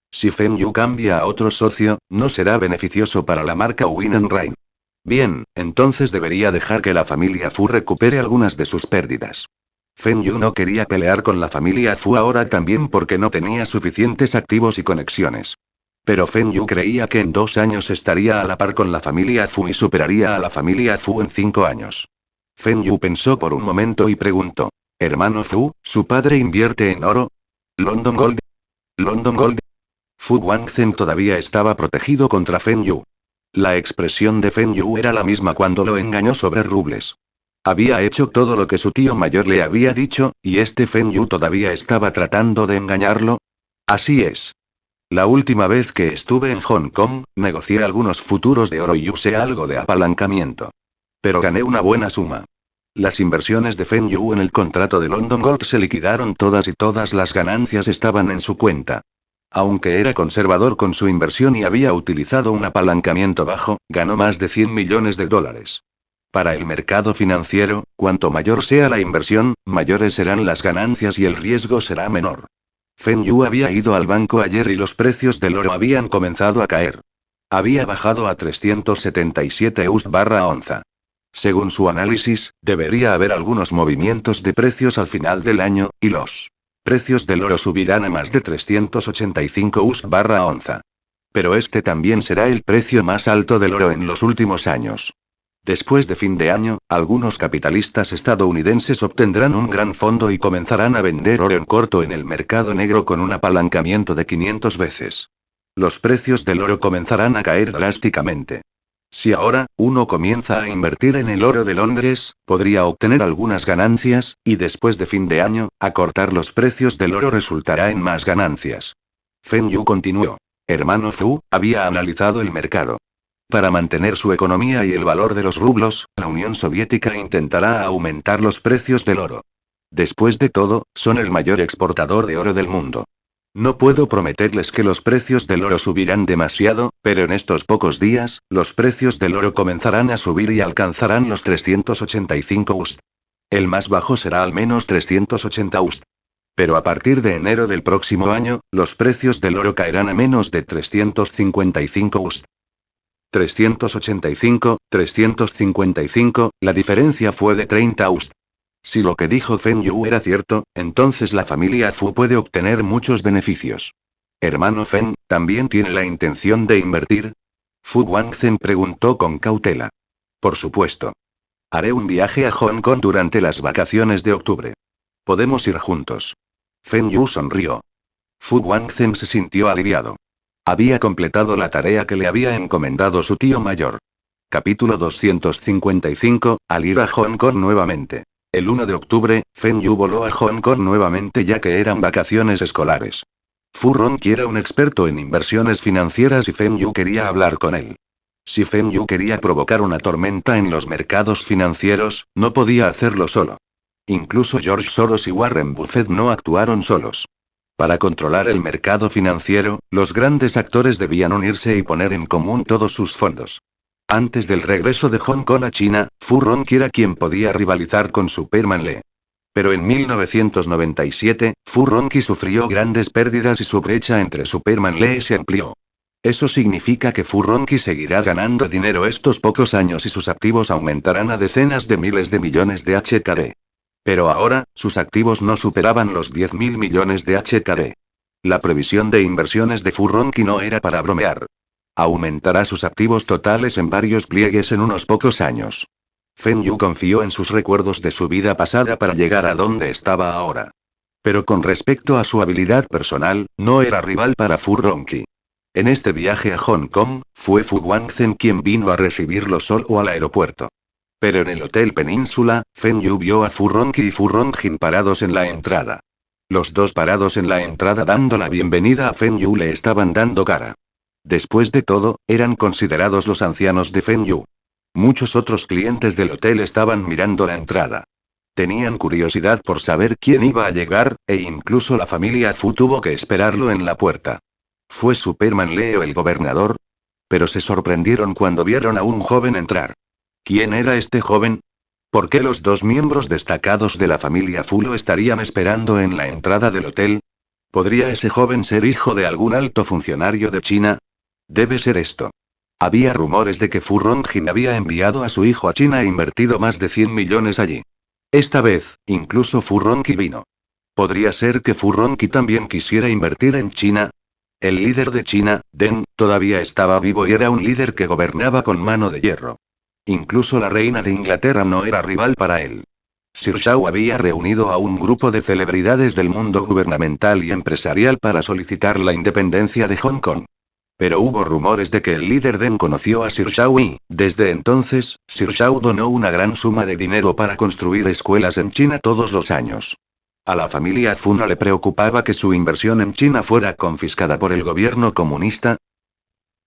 Speaker 1: Si Feng Yu cambia a otro socio, no será beneficioso para la marca Win Rain. Bien, entonces debería dejar que la familia Fu recupere algunas de sus pérdidas. Feng Yu no quería pelear con la familia Fu ahora también porque no tenía suficientes activos y conexiones. Pero Feng Yu creía que en 2 años estaría a la par con la familia Fu y superaría a la familia Fu en 5 años. Feng Yu pensó por un momento y preguntó. ¿Hermano Fu, su padre invierte en oro? ¿London Gold? ¿London Gold? Fu Guangzhen todavía estaba protegido contra Feng Yu. La expresión de Feng Yu era la misma cuando lo engañó sobre rubles. Había hecho todo lo que su tío mayor le había dicho, y este Feng Yu todavía estaba tratando de engañarlo. Así es. La última vez que estuve en Hong Kong, negocié algunos futuros de oro y usé algo de apalancamiento. Pero gané una buena suma. Las inversiones de Feng Yu en el contrato de London Gold se liquidaron todas y todas las ganancias estaban en su cuenta. Aunque era conservador con su inversión y había utilizado un apalancamiento bajo, ganó más de 100 millones de dólares. Para el mercado financiero, cuanto mayor sea la inversión, mayores serán las ganancias y el riesgo será menor. Feng Yu había ido al banco ayer y los precios del oro habían comenzado a caer. Había bajado a 377 US/onza. Según su análisis, debería haber algunos movimientos de precios al final del año, y los precios del oro subirán a más de 385 US/onza. Pero este también será el precio más alto del oro en los últimos años. Después de fin de año, algunos capitalistas estadounidenses obtendrán un gran fondo y comenzarán a vender oro en corto en el mercado negro con un apalancamiento de 500 veces. Los precios del oro comenzarán a caer drásticamente. Si ahora, uno comienza a invertir en el oro de Londres, podría obtener algunas ganancias, y después de fin de año, acortar los precios del oro resultará en más ganancias. Feng Yu continuó. Hermano Fu, había analizado el mercado. Para mantener su economía y el valor de los rublos, la Unión Soviética intentará aumentar los precios del oro. Después de todo, son el mayor exportador de oro del mundo. No puedo prometerles que los precios del oro subirán demasiado, pero en estos pocos días, los precios del oro comenzarán a subir y alcanzarán los 385 US. El más bajo será al menos 380 US. Pero a partir de enero del próximo año, los precios del oro caerán a menos de 355 US. 385, 355, la diferencia fue de 30 US. Si lo que dijo Feng Yu era cierto, entonces la familia Fu puede obtener muchos beneficios. Hermano Feng, ¿también tiene la intención de invertir? Fu Guangzhen preguntó con cautela. Por supuesto. Haré un viaje a Hong Kong durante las vacaciones de octubre. Podemos ir juntos. Feng Yu sonrió. Fu Guangzhen se sintió aliviado. Había completado la tarea que le había encomendado su tío mayor. Capítulo 255, al ir a Hong Kong nuevamente. El 1 de octubre, Feng Yu voló a Hong Kong nuevamente ya que eran vacaciones escolares. Fu Ronqi era un experto en inversiones financieras y Feng Yu quería hablar con él. Si Feng Yu quería provocar una tormenta en los mercados financieros, no podía hacerlo solo. Incluso George Soros y Warren Buffett no actuaron solos. Para controlar el mercado financiero, los grandes actores debían unirse y poner en común todos sus fondos. Antes del regreso de Hong Kong a China, Fu Rongqi era quien podía rivalizar con Superman Lee. Pero en 1997, Fu Rongqi sufrió grandes pérdidas y su brecha entre Superman Lee se amplió. Eso significa que Fu Rongqi seguirá ganando dinero estos pocos años y sus activos aumentarán a decenas de miles de millones de HKD. Pero ahora, sus activos no superaban los 10.000 millones de HKD. La previsión de inversiones de Fu Rongqi no era para bromear. Aumentará sus activos totales en varios pliegues en unos pocos años. Feng Yu confió en sus recuerdos de su vida pasada para llegar a donde estaba ahora. Pero con respecto a su habilidad personal, no era rival para Fu Rongqi. En este viaje a Hong Kong, fue Fu Guangzhen quien vino a recibirlo solo al aeropuerto. Pero en el Hotel Península, Feng Yu vio a Fu Rongqi y Fu Rongjin parados en la entrada. Los dos parados en la entrada dando la bienvenida a Feng Yu le estaban dando cara. Después de todo, eran considerados los ancianos de Feng Yu. Muchos otros clientes del hotel estaban mirando la entrada. Tenían curiosidad por saber quién iba a llegar, e incluso la familia Fu tuvo que esperarlo en la puerta. ¿Fue Superman Lee o el gobernador? Pero se sorprendieron cuando vieron a un joven entrar. ¿Quién era este joven? ¿Por qué los dos miembros destacados de la familia Fu lo estarían esperando en la entrada del hotel? ¿Podría ese joven ser hijo de algún alto funcionario de China? Debe ser esto. Había rumores de que Fu Rongjin había enviado a su hijo a China e invertido más de 100 millones allí. Esta vez, incluso Fu Rongjin vino. ¿Podría ser que Fu Rongjin también quisiera invertir en China? El líder de China, Deng, todavía estaba vivo y era un líder que gobernaba con mano de hierro. Incluso la reina de Inglaterra no era rival para él. Sir Shao había reunido a un grupo de celebridades del mundo gubernamental y empresarial para solicitar la independencia de Hong Kong. Pero hubo rumores de que el líder Deng conoció a Sir Shao y, desde entonces, Sir Shao donó una gran suma de dinero para construir escuelas en China todos los años. A la familia Fu no le preocupaba que su inversión en China fuera confiscada por el gobierno comunista.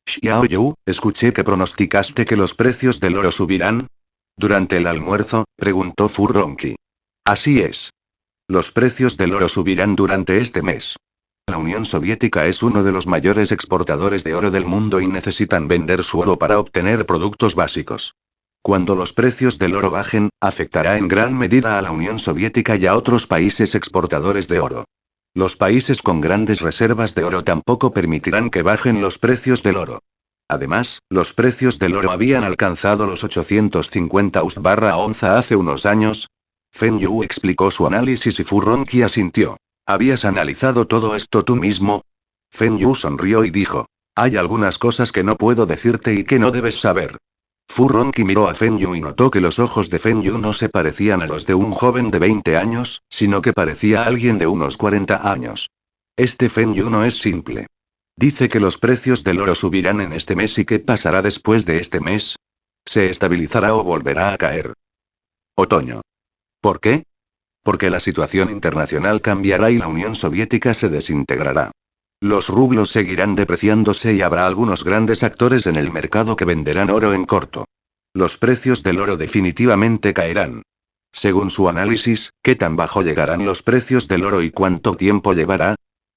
Speaker 1: Xiao Yu, escuché que pronosticaste que los precios del oro subirán. Durante el almuerzo, preguntó Fu Rongqi. Así es. Los precios del oro subirán durante este mes. La Unión Soviética es uno de los mayores exportadores de oro del mundo y necesitan vender su oro para obtener productos básicos. Cuando los precios del oro bajen, afectará en gran medida a la Unión Soviética y a otros países exportadores de oro. Los países con grandes reservas de oro tampoco permitirán que bajen los precios del oro. Además, los precios del oro habían alcanzado los 850 US/onza hace unos años. Feng Yu explicó su análisis y Fu Rongqi asintió. ¿Habías analizado todo esto tú mismo? Feng Yu sonrió y dijo. Hay algunas cosas que no puedo decirte y que no debes saber. Fu Rongqi miró a Feng Yu y notó que los ojos de Feng Yu no se parecían a los de un joven de 20 años, sino que parecía alguien de unos 40 años. Este Feng Yu no es simple. Dice que los precios del oro subirán en este mes y ¿qué pasará después de este mes? ¿Se estabilizará o volverá a caer? Otoño. ¿Por qué? Porque la situación internacional cambiará y la Unión Soviética se desintegrará. Los rublos seguirán depreciándose y habrá algunos grandes actores en el mercado que venderán oro en corto. Los precios del oro definitivamente caerán. Según su análisis, ¿qué tan bajo llegarán los precios del oro y cuánto tiempo llevará?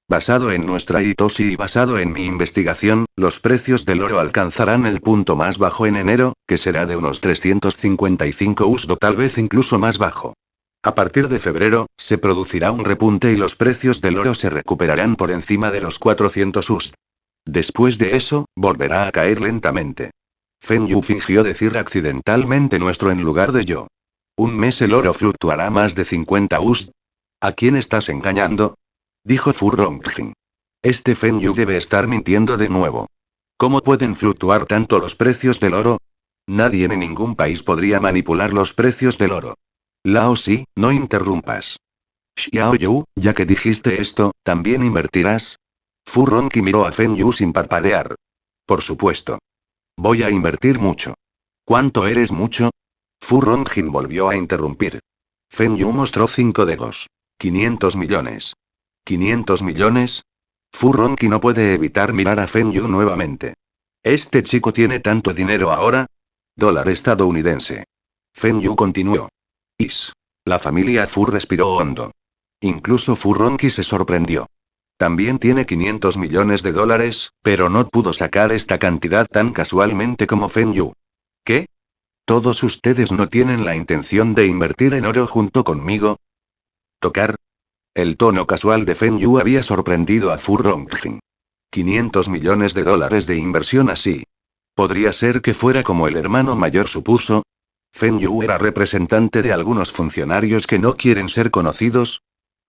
Speaker 1: Basado en nuestra hitoshi y basado en mi investigación, los precios del oro alcanzarán el punto más bajo en enero, que será de unos 355 USD o tal vez incluso más bajo. A partir de febrero, se producirá un repunte y los precios del oro se recuperarán por encima de los 400 USD. Después de eso, volverá a caer lentamente. Feng Yu fingió decir accidentalmente nuestro en lugar de yo. Un mes el oro fluctuará más de 50 USD. ¿A quién estás engañando? Dijo Fu Rongjin. Este Feng Yu debe estar mintiendo de nuevo. ¿Cómo pueden fluctuar tanto los precios del oro? Nadie en ningún país podría manipular los precios del oro. Lao Si, no interrumpas. Xiao Yu, ya que dijiste esto, ¿también invertirás? Fu Rongqi miró a Feng Yu sin parpadear. Por supuesto. Voy a invertir mucho. ¿Cuánto eres mucho? Fu Rongjin volvió a interrumpir. Feng Yu mostró 5 dedos. 500 millones. ¿500 millones? Fu Rongqi no puede evitar mirar a Feng Yu nuevamente. ¿Este chico tiene tanto dinero ahora? Dólar estadounidense. Feng Yu continuó. La familia Fu respiró hondo. Incluso Fu Rongjin se sorprendió. También tiene 500 millones de dólares, pero no pudo sacar esta cantidad tan casualmente como Feng Yu. ¿Qué? ¿Todos ustedes no tienen la intención de invertir en oro junto conmigo? ¿Tocar? El tono casual de Feng Yu había sorprendido a Fu Rongjin. 500 millones de dólares de inversión así. ¿Podría ser que fuera como el hermano mayor supuso? ¿Feng Yu era representante de algunos funcionarios que no quieren ser conocidos?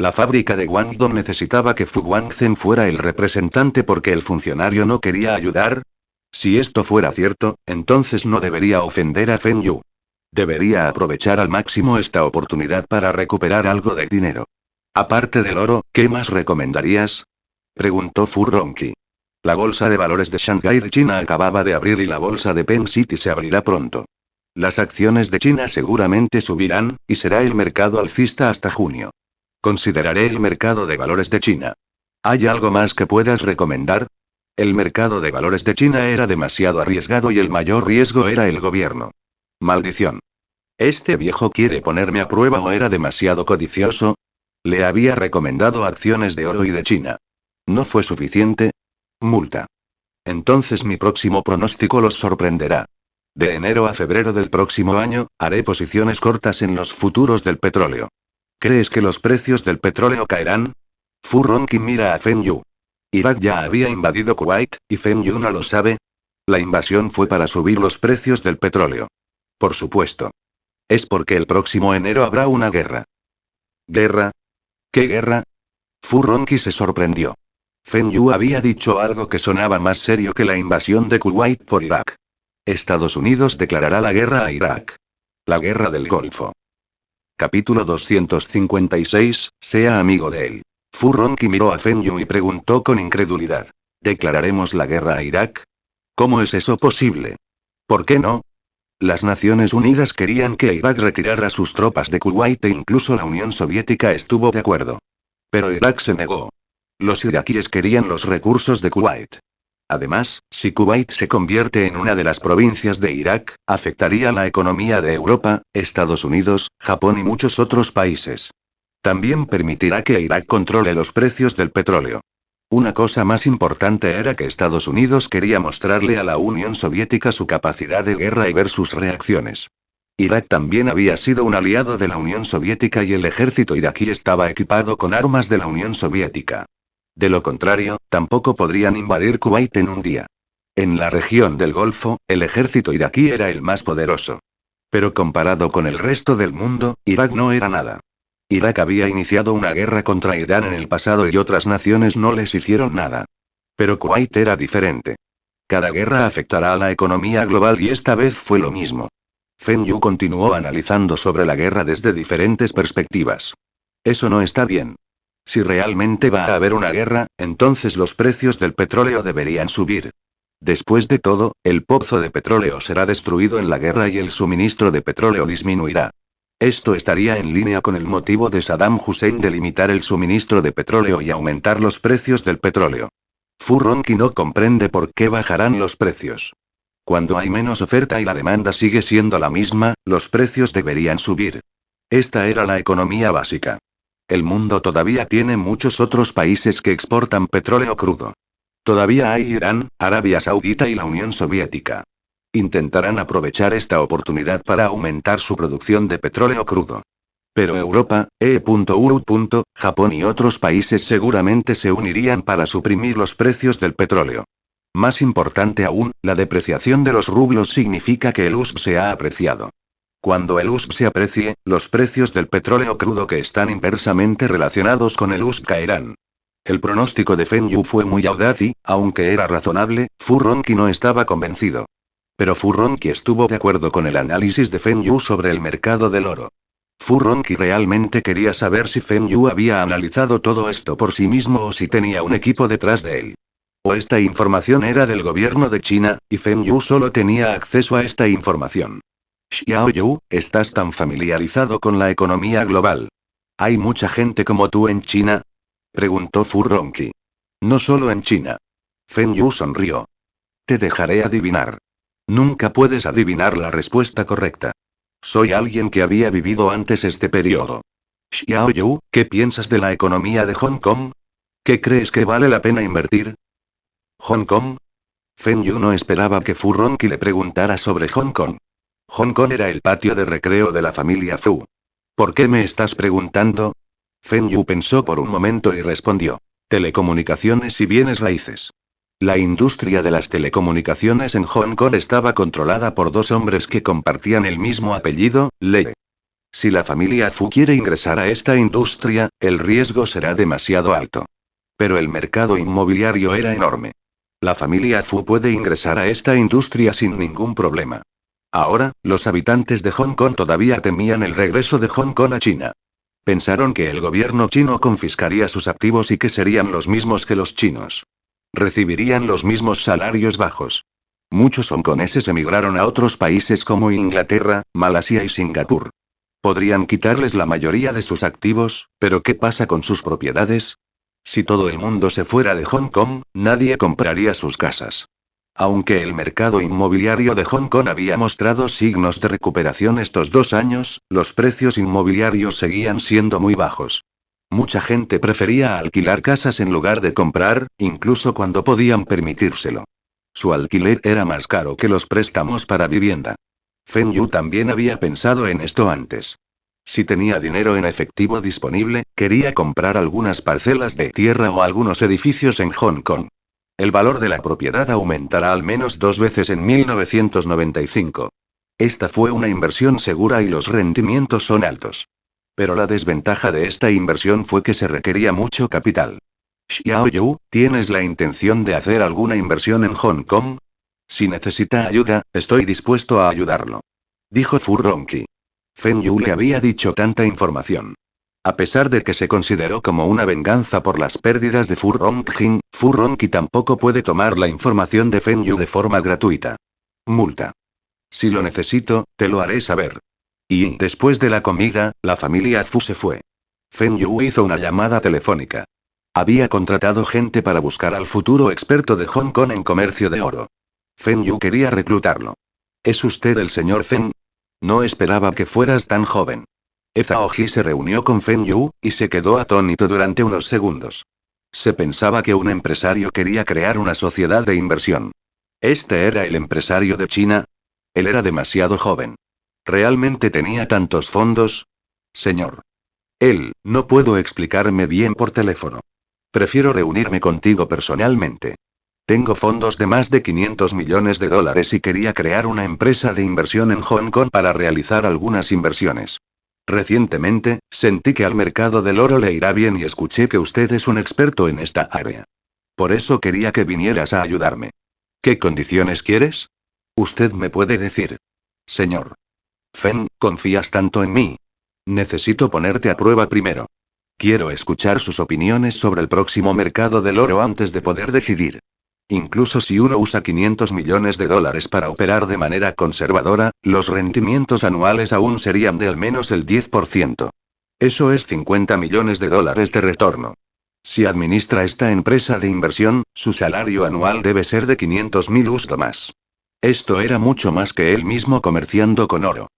Speaker 1: ¿La fábrica de Guangdong necesitaba que Fu Guangzhen fuera el representante porque el funcionario no quería ayudar? Si esto fuera cierto, entonces no debería ofender a Feng Yu. Debería aprovechar al máximo esta oportunidad para recuperar algo de dinero. Aparte del oro, ¿qué más recomendarías? Preguntó Fu Ronqi. La bolsa de valores de Shanghái de China acababa de abrir y la bolsa de Penn City se abrirá pronto. Las acciones de China seguramente subirán, y será el mercado alcista hasta junio. Consideraré el mercado de valores de China. ¿Hay algo más que puedas recomendar? El mercado de valores de China era demasiado arriesgado y el mayor riesgo era el gobierno. Maldición. ¿Este viejo quiere ponerme a prueba o era demasiado codicioso? Le había recomendado acciones de oro y de China. ¿No fue suficiente? Multa. Entonces mi próximo pronóstico los sorprenderá. De enero a febrero del próximo año, haré posiciones cortas en los futuros del petróleo. ¿Crees que los precios del petróleo caerán? Fu Ronqi mira a Feng Yu. Irak ya había invadido Kuwait, y Feng Yu no lo sabe. La invasión fue para subir los precios del petróleo. Por supuesto. Es porque el próximo enero habrá una guerra. ¿Guerra? ¿Qué guerra? Fu Ronqi se sorprendió. Feng Yu había dicho algo que sonaba más serio que la invasión de Kuwait por Irak. Estados Unidos declarará la guerra a Irak. La guerra del Golfo. Capítulo 256, sea amigo de él. Fu Ronqi miró a Feng Yu y preguntó con incredulidad. ¿Declararemos la guerra a Irak? ¿Cómo es eso posible? ¿Por qué no? Las Naciones Unidas querían que Irak retirara sus tropas de Kuwait e incluso la Unión Soviética estuvo de acuerdo. Pero Irak se negó. Los iraquíes querían los recursos de Kuwait. Además, si Kuwait se convierte en una de las provincias de Irak, afectaría la economía de Europa, Estados Unidos, Japón y muchos otros países. También permitirá que Irak controle los precios del petróleo. Una cosa más importante era que Estados Unidos quería mostrarle a la Unión Soviética su capacidad de guerra y ver sus reacciones. Irak también había sido un aliado de la Unión Soviética y el ejército iraquí estaba equipado con armas de la Unión Soviética. De lo contrario, tampoco podrían invadir Kuwait en un día. En la región del Golfo, el ejército iraquí era el más poderoso. Pero comparado con el resto del mundo, Irak no era nada. Irak había iniciado una guerra contra Irán en el pasado y otras naciones no les hicieron nada. Pero Kuwait era diferente. Cada guerra afectará a la economía global y esta vez fue lo mismo. Feng Yu continuó analizando sobre la guerra desde diferentes perspectivas. Eso no está bien. Si realmente va a haber una guerra, entonces los precios del petróleo deberían subir. Después de todo, el pozo de petróleo será destruido en la guerra y el suministro de petróleo disminuirá. Esto estaría en línea con el motivo de Saddam Hussein de limitar el suministro de petróleo y aumentar los precios del petróleo. Fu Ronqi no comprende por qué bajarán los precios. Cuando hay menos oferta y la demanda sigue siendo la misma, los precios deberían subir. Esta era la economía básica. El mundo todavía tiene muchos otros países que exportan petróleo crudo. Todavía hay Irán, Arabia Saudita y la Unión Soviética. Intentarán aprovechar esta oportunidad para aumentar su producción de petróleo crudo. Pero Europa, Japón y otros países seguramente se unirían para suprimir los precios del petróleo. Más importante aún, la depreciación de los rublos significa que el USD se ha apreciado. Cuando el USD se aprecie, los precios del petróleo crudo que están inversamente relacionados con el USD caerán. El pronóstico de Feng Yu fue muy audaz y, aunque era razonable, Fu Ronqi no estaba convencido. Pero Fu Ronqi estuvo de acuerdo con el análisis de Feng Yu sobre el mercado del oro. Fu Ronqi realmente quería saber si Feng Yu había analizado todo esto por sí mismo o si tenía un equipo detrás de él. O esta información era del gobierno de China, y Feng Yu solo tenía acceso a esta información. Xiao Yu, ¿estás tan familiarizado con la economía global? ¿Hay mucha gente como tú en China? Preguntó Fu Ronqi. No solo en China. Feng Yu sonrió. Te dejaré adivinar. Nunca puedes adivinar la respuesta correcta. Soy alguien que había vivido antes este periodo. Xiao Yu, ¿qué piensas de la economía de Hong Kong? ¿Qué crees que vale la pena invertir? ¿Hong Kong? Feng Yu no esperaba que Fu Ronqi le preguntara sobre Hong Kong. Hong Kong era el patio de recreo de la familia Fu. ¿Por qué me estás preguntando? Feng Yu pensó por un momento y respondió. Telecomunicaciones y bienes raíces. La industria de las telecomunicaciones en Hong Kong estaba controlada por dos hombres que compartían el mismo apellido, Le. Si la familia Fu quiere ingresar a esta industria, el riesgo será demasiado alto. Pero el mercado inmobiliario era enorme. La familia Fu puede ingresar a esta industria sin ningún problema. Ahora, los habitantes de Hong Kong todavía temían el regreso de Hong Kong a China. Pensaron que el gobierno chino confiscaría sus activos y que serían los mismos que los chinos. Recibirían los mismos salarios bajos. Muchos hongkoneses emigraron a otros países como Inglaterra, Malasia y Singapur. Podrían quitarles la mayoría de sus activos, pero ¿qué pasa con sus propiedades? Si todo el mundo se fuera de Hong Kong, nadie compraría sus casas. Aunque el mercado inmobiliario de Hong Kong había mostrado signos de recuperación estos 2 años, los precios inmobiliarios seguían siendo muy bajos. Mucha gente prefería alquilar casas en lugar de comprar, incluso cuando podían permitírselo. Su alquiler era más caro que los préstamos para vivienda. Feng Yu también había pensado en esto antes. Si tenía dinero en efectivo disponible, quería comprar algunas parcelas de tierra o algunos edificios en Hong Kong. El valor de la propiedad aumentará al menos 2 veces en 1995. Esta fue una inversión segura y los rendimientos son altos. Pero la desventaja de esta inversión fue que se requería mucho capital. Xiao Yu, ¿tienes la intención de hacer alguna inversión en Hong Kong? Si necesita ayuda, estoy dispuesto a ayudarlo. Dijo Fu Ronqi. Feng Yu le había dicho tanta información. A pesar de que se consideró como una venganza por las pérdidas de Fu Ronqi tampoco puede tomar la información de Feng Yu de forma gratuita. Multa. Si lo necesito, te lo haré saber. Y después de la comida, la familia Fu se fue. Feng Yu hizo una llamada telefónica. Había contratado gente para buscar al futuro experto de Hong Kong en comercio de oro. Feng Yu quería reclutarlo. ¿Es usted el señor Feng? No esperaba que fueras tan joven. Zhao Ji se reunió con Feng Yu, y se quedó atónito durante unos segundos. Se pensaba que un empresario quería crear una sociedad de inversión. ¿Este era el empresario de China? Él era demasiado joven. ¿Realmente tenía tantos fondos? Señor. No puedo explicarme bien por teléfono. Prefiero reunirme contigo personalmente. Tengo fondos de más de 500 millones de dólares y quería crear una empresa de inversión en Hong Kong para realizar algunas inversiones. Recientemente, sentí que al mercado del oro le irá bien y escuché que usted es un experto en esta área. Por eso quería que vinieras a ayudarme. ¿Qué condiciones quieres? Usted me puede decir. Señor. Feng, ¿confías tanto en mí? Necesito ponerte a prueba primero. Quiero escuchar sus opiniones sobre el próximo mercado del oro antes de poder decidir. Incluso si uno usa 500 millones de dólares para operar de manera conservadora, los rendimientos anuales aún serían de al menos el 10%. Eso es 50 millones de dólares de retorno. Si administra esta empresa de inversión, su salario anual debe ser de 500.000 USD más. Esto era mucho más que él mismo comerciando con oro.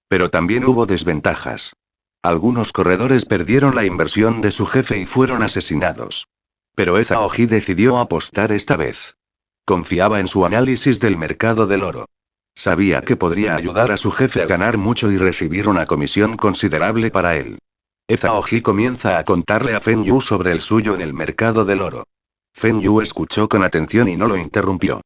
Speaker 1: Pero también hubo desventajas. Algunos corredores perdieron la inversión de su jefe y fueron asesinados. Pero Zhao Ji decidió apostar esta vez. Confiaba en su análisis del mercado del oro. Sabía que podría ayudar a su jefe a ganar mucho y recibir una comisión considerable para él. Zhao Ji comienza a contarle a Feng Yu sobre el suyo en el mercado del oro. Feng Yu escuchó con atención y no lo interrumpió.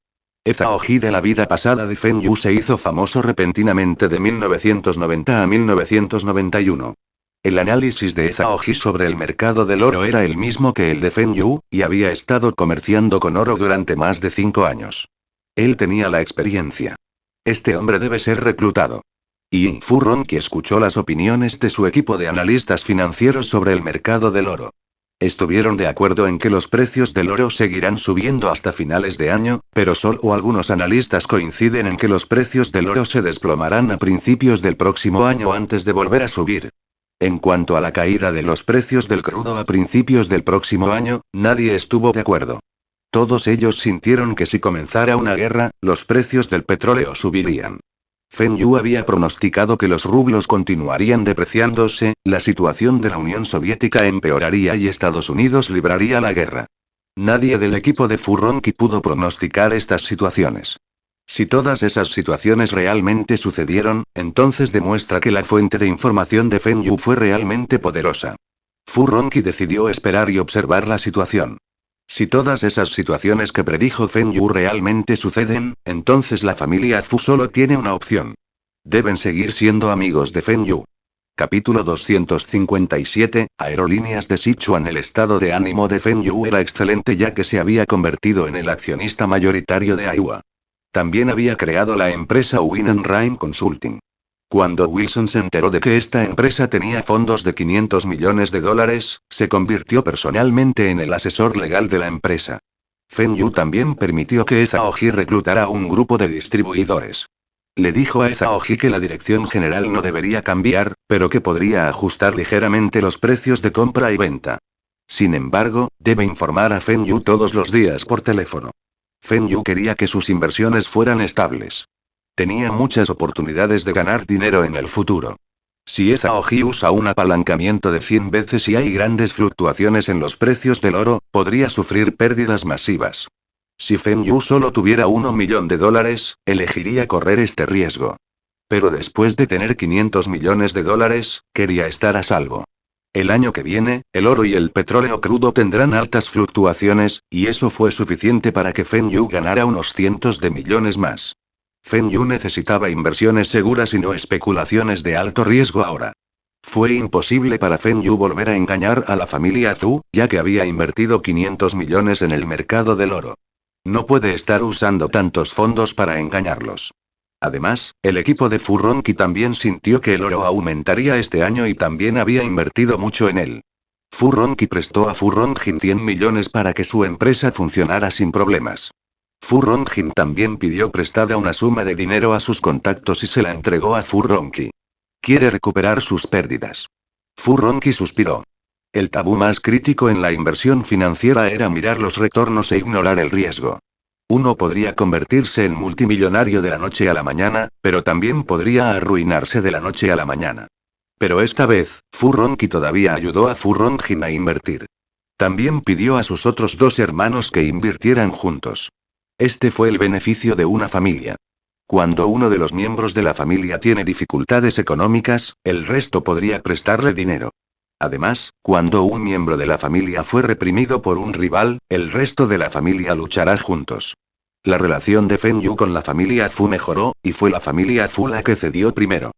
Speaker 1: Zhao Ji de la vida pasada de Feng Yu se hizo famoso repentinamente de 1990 a 1991. El análisis de Zhao Ji sobre el mercado del oro era el mismo que el de Feng Yu, y había estado comerciando con oro durante más de 5 años. Él tenía la experiencia. Este hombre debe ser reclutado. Y Fu Ronqi escuchó las opiniones de su equipo de analistas financieros sobre el mercado del oro. Estuvieron de acuerdo en que los precios del oro seguirán subiendo hasta finales de año, pero solo algunos analistas coinciden en que los precios del oro se desplomarán a principios del próximo año antes de volver a subir. En cuanto a la caída de los precios del crudo a principios del próximo año, nadie estuvo de acuerdo. Todos ellos sintieron que si comenzara una guerra, los precios del petróleo subirían. Feng Yu había pronosticado que los rublos continuarían depreciándose, la situación de la Unión Soviética empeoraría y Estados Unidos libraría la guerra. Nadie del equipo de Furronki pudo pronosticar estas situaciones. Si todas esas situaciones realmente sucedieron, entonces demuestra que la fuente de información de Feng Yu fue realmente poderosa. Furronki decidió esperar y observar la situación. Si todas esas situaciones que predijo Feng Yu realmente suceden, entonces la familia Fu solo tiene una opción. Deben seguir siendo amigos de Feng Yu. Capítulo 257, Aerolíneas de Sichuan. El estado de ánimo de Feng Yu era excelente ya que se había convertido en el accionista mayoritario de Aiwa. También había creado la empresa Win Rhyme Consulting. Cuando Wilson se enteró de que esta empresa tenía fondos de $500 millones, se convirtió personalmente en el asesor legal de la empresa. Feng Yu también permitió que Ezaoji reclutara un grupo de distribuidores. Le dijo a Ezaoji que la dirección general no debería cambiar, pero que podría ajustar ligeramente los precios de compra y venta. Sin embargo, debe informar a Feng Yu todos los días por teléfono. Feng Yu quería que sus inversiones fueran estables. Tenía muchas oportunidades de ganar dinero en el futuro. Si Ezaoji usa un apalancamiento de 100 veces y hay grandes fluctuaciones en los precios del oro, podría sufrir pérdidas masivas. Si Feng Yu solo tuviera $1 millón, elegiría correr este riesgo. Pero después de tener $500 millones, quería estar a salvo. El año que viene, el oro y el petróleo crudo tendrán altas fluctuaciones, y eso fue suficiente para que Feng Yu ganara unos cientos de millones más. Feng Yu necesitaba inversiones seguras y no especulaciones de alto riesgo ahora. Fue imposible para Feng Yu volver a engañar a la familia Zhu, ya que había invertido $500 millones en el mercado del oro. No puede estar usando tantos fondos para engañarlos. Además, el equipo de Furronki también sintió que el oro aumentaría este año y también había invertido mucho en él. Furronki prestó a Furronjin 100 millones para que su empresa funcionara sin problemas. Furronjin también pidió prestada una suma de dinero a sus contactos y se la entregó a Furronki. Quiere recuperar sus pérdidas. Furronki suspiró. El tabú más crítico en la inversión financiera era mirar los retornos e ignorar el riesgo. Uno podría convertirse en multimillonario de la noche a la mañana, pero también podría arruinarse de la noche a la mañana. Pero esta vez, Furronki todavía ayudó a Furronjin a invertir. También pidió a sus otros dos hermanos que invirtieran juntos. Este fue el beneficio de una familia. Cuando uno de los miembros de la familia tiene dificultades económicas, el resto podría prestarle dinero. Además, cuando un miembro de la familia fue reprimido por un rival, el resto de la familia luchará juntos. La relación de Feng Yu con la familia Fu mejoró, y fue la familia Fu la que cedió primero.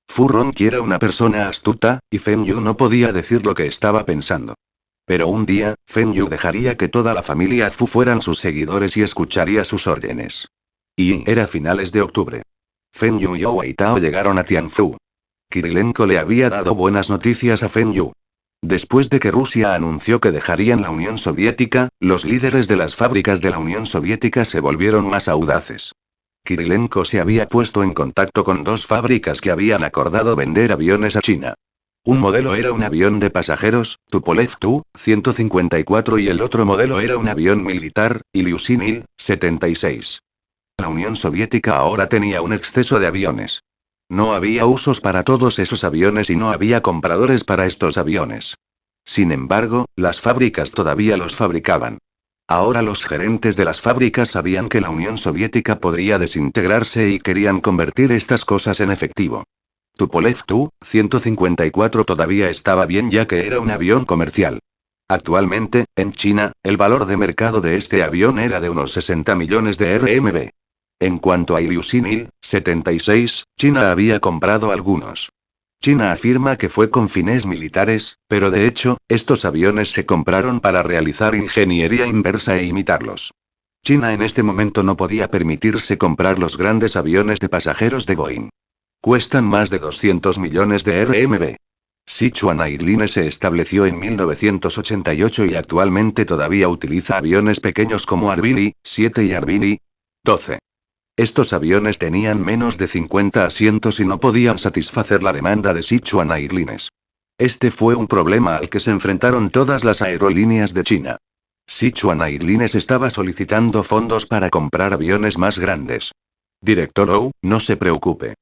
Speaker 1: Furronki era una persona astuta, y Feng Yu no podía decir lo que estaba pensando. Pero un día, Feng Yu dejaría que toda la familia Fu fueran sus seguidores y escucharía sus órdenes. Y era finales de octubre. Feng Yu y Wei Tao llegaron a Tianfu. Kirilenko le había dado buenas noticias a Feng Yu. Después de que Rusia anunció que dejarían la Unión Soviética, los líderes de las fábricas de la Unión Soviética se volvieron más audaces. Kirilenko se había puesto en contacto con dos fábricas que habían acordado vender aviones a China. Un modelo era un avión de pasajeros, Tupolev Tu-154, y el otro modelo era un avión militar, Ilyushin Il-76. La Unión Soviética ahora tenía un exceso de aviones. No había usos para todos esos aviones y no había compradores para estos aviones. Sin embargo, las fábricas todavía los fabricaban. Ahora los gerentes de las fábricas sabían que la Unión Soviética podría desintegrarse y querían convertir estas cosas en efectivo. Tupolev Tu-154 todavía estaba bien ya que era un avión comercial. Actualmente, en China, el valor de mercado de este avión era de unos 60 millones de RMB. En cuanto a Ilyushin Il-76, China había comprado algunos. China afirma que fue con fines militares, pero de hecho, estos aviones se compraron para realizar ingeniería inversa e imitarlos. China en este momento no podía permitirse comprar los grandes aviones de pasajeros de Boeing. Cuestan más de 200 millones de RMB. Sichuan Airlines se estableció en 1988 y actualmente todavía utiliza aviones pequeños como Harbin 7 y Harbin 12. Estos aviones tenían menos de 50 asientos y no podían satisfacer la demanda de Sichuan Airlines. Este fue un problema al que se enfrentaron todas las aerolíneas de China. Sichuan Airlines estaba solicitando fondos para comprar aviones más grandes. Director Ou, no se preocupe.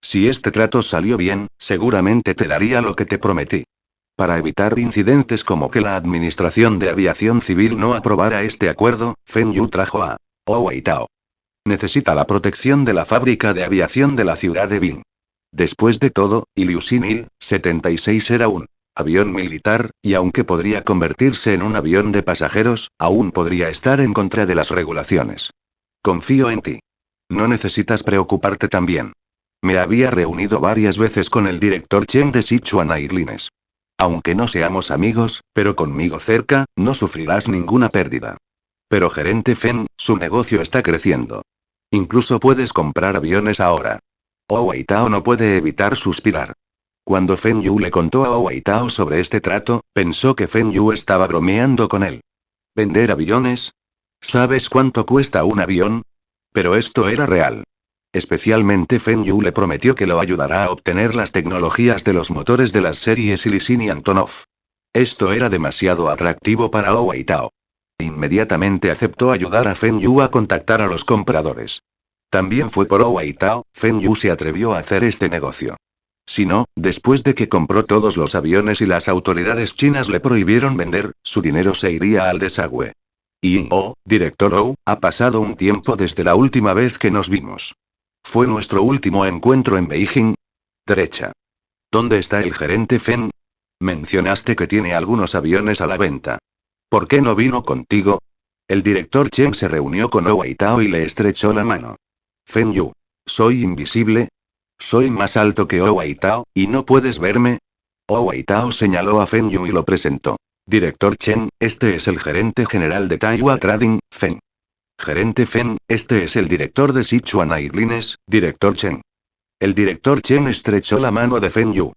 Speaker 1: Si este trato salió bien, seguramente te daría lo que te prometí. Para evitar incidentes como que la Administración de Aviación Civil no aprobara este acuerdo, Feng Yu trajo a Wei Tao. Necesita la protección de la fábrica de aviación de la ciudad de Bing. Después de todo, Ilyushin Il-76 era un avión militar, y aunque podría convertirse en un avión de pasajeros, aún podría estar en contra de las regulaciones. Confío en ti. No necesitas preocuparte también. Me había reunido varias veces con el director Chen de Sichuan Airlines. Aunque no seamos amigos, pero conmigo cerca, no sufrirás ninguna pérdida. Pero gerente Feng, su negocio está creciendo. Incluso puedes comprar aviones ahora. Wei Tao no puede evitar suspirar. Cuando Feng Yu le contó a Wei Tao sobre este trato, pensó que Feng Yu estaba bromeando con él. ¿Vender aviones? ¿Sabes cuánto cuesta un avión? Pero esto era real. Especialmente Feng Yu le prometió que lo ayudará a obtener las tecnologías de los motores de las series Ilyushin y Antonov. Esto era demasiado atractivo para Wei Tao. Inmediatamente aceptó ayudar a Feng Yu a contactar a los compradores. También fue por Wei Tao, Feng Yu se atrevió a hacer este negocio. Si no, después de que compró todos los aviones y las autoridades chinas le prohibieron vender, su dinero se iría al desagüe. Director Ou, ha pasado un tiempo desde la última vez que nos vimos. Fue nuestro último encuentro en Beijing. Derecha. ¿Dónde está el gerente Feng? Mencionaste que tiene algunos aviones a la venta. ¿Por qué no vino contigo? El director Chen se reunió con Wei Tao y le estrechó la mano. Feng Yu. ¿Soy invisible? Soy más alto que Wei Tao, ¿y no puedes verme? Wei Tao señaló a Feng Yu y lo presentó. Director Chen, este es el gerente general de Taihua Trading, Feng. Gerente Feng, este es el director de Sichuan Airlines, director Chen. El director Chen estrechó la mano de Feng Yu.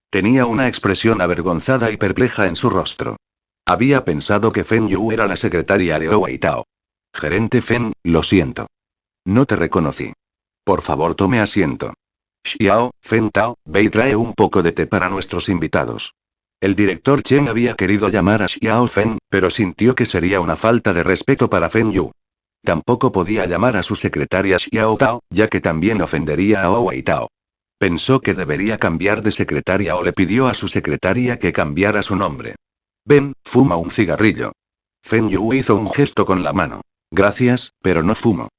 Speaker 1: Tenía una expresión avergonzada y perpleja en su rostro. Había pensado que Feng Yu era la secretaria de Wei Tao. Gerente Feng, lo siento. No te reconocí. Por favor, tome asiento. Xiao, Feng Tao, ve y trae un poco de té para nuestros invitados. El director Chen había querido llamar a Xiao Feng, pero sintió que sería una falta de respeto para Feng Yu. Tampoco podía llamar a su secretaria Xiao Tao, ya que también ofendería a Wei Tao. Pensó que debería cambiar de secretaria o le pidió a su secretaria que cambiara su nombre. Ven, fuma un cigarrillo. Feng Yu hizo un gesto con la mano. Gracias, pero no fumo.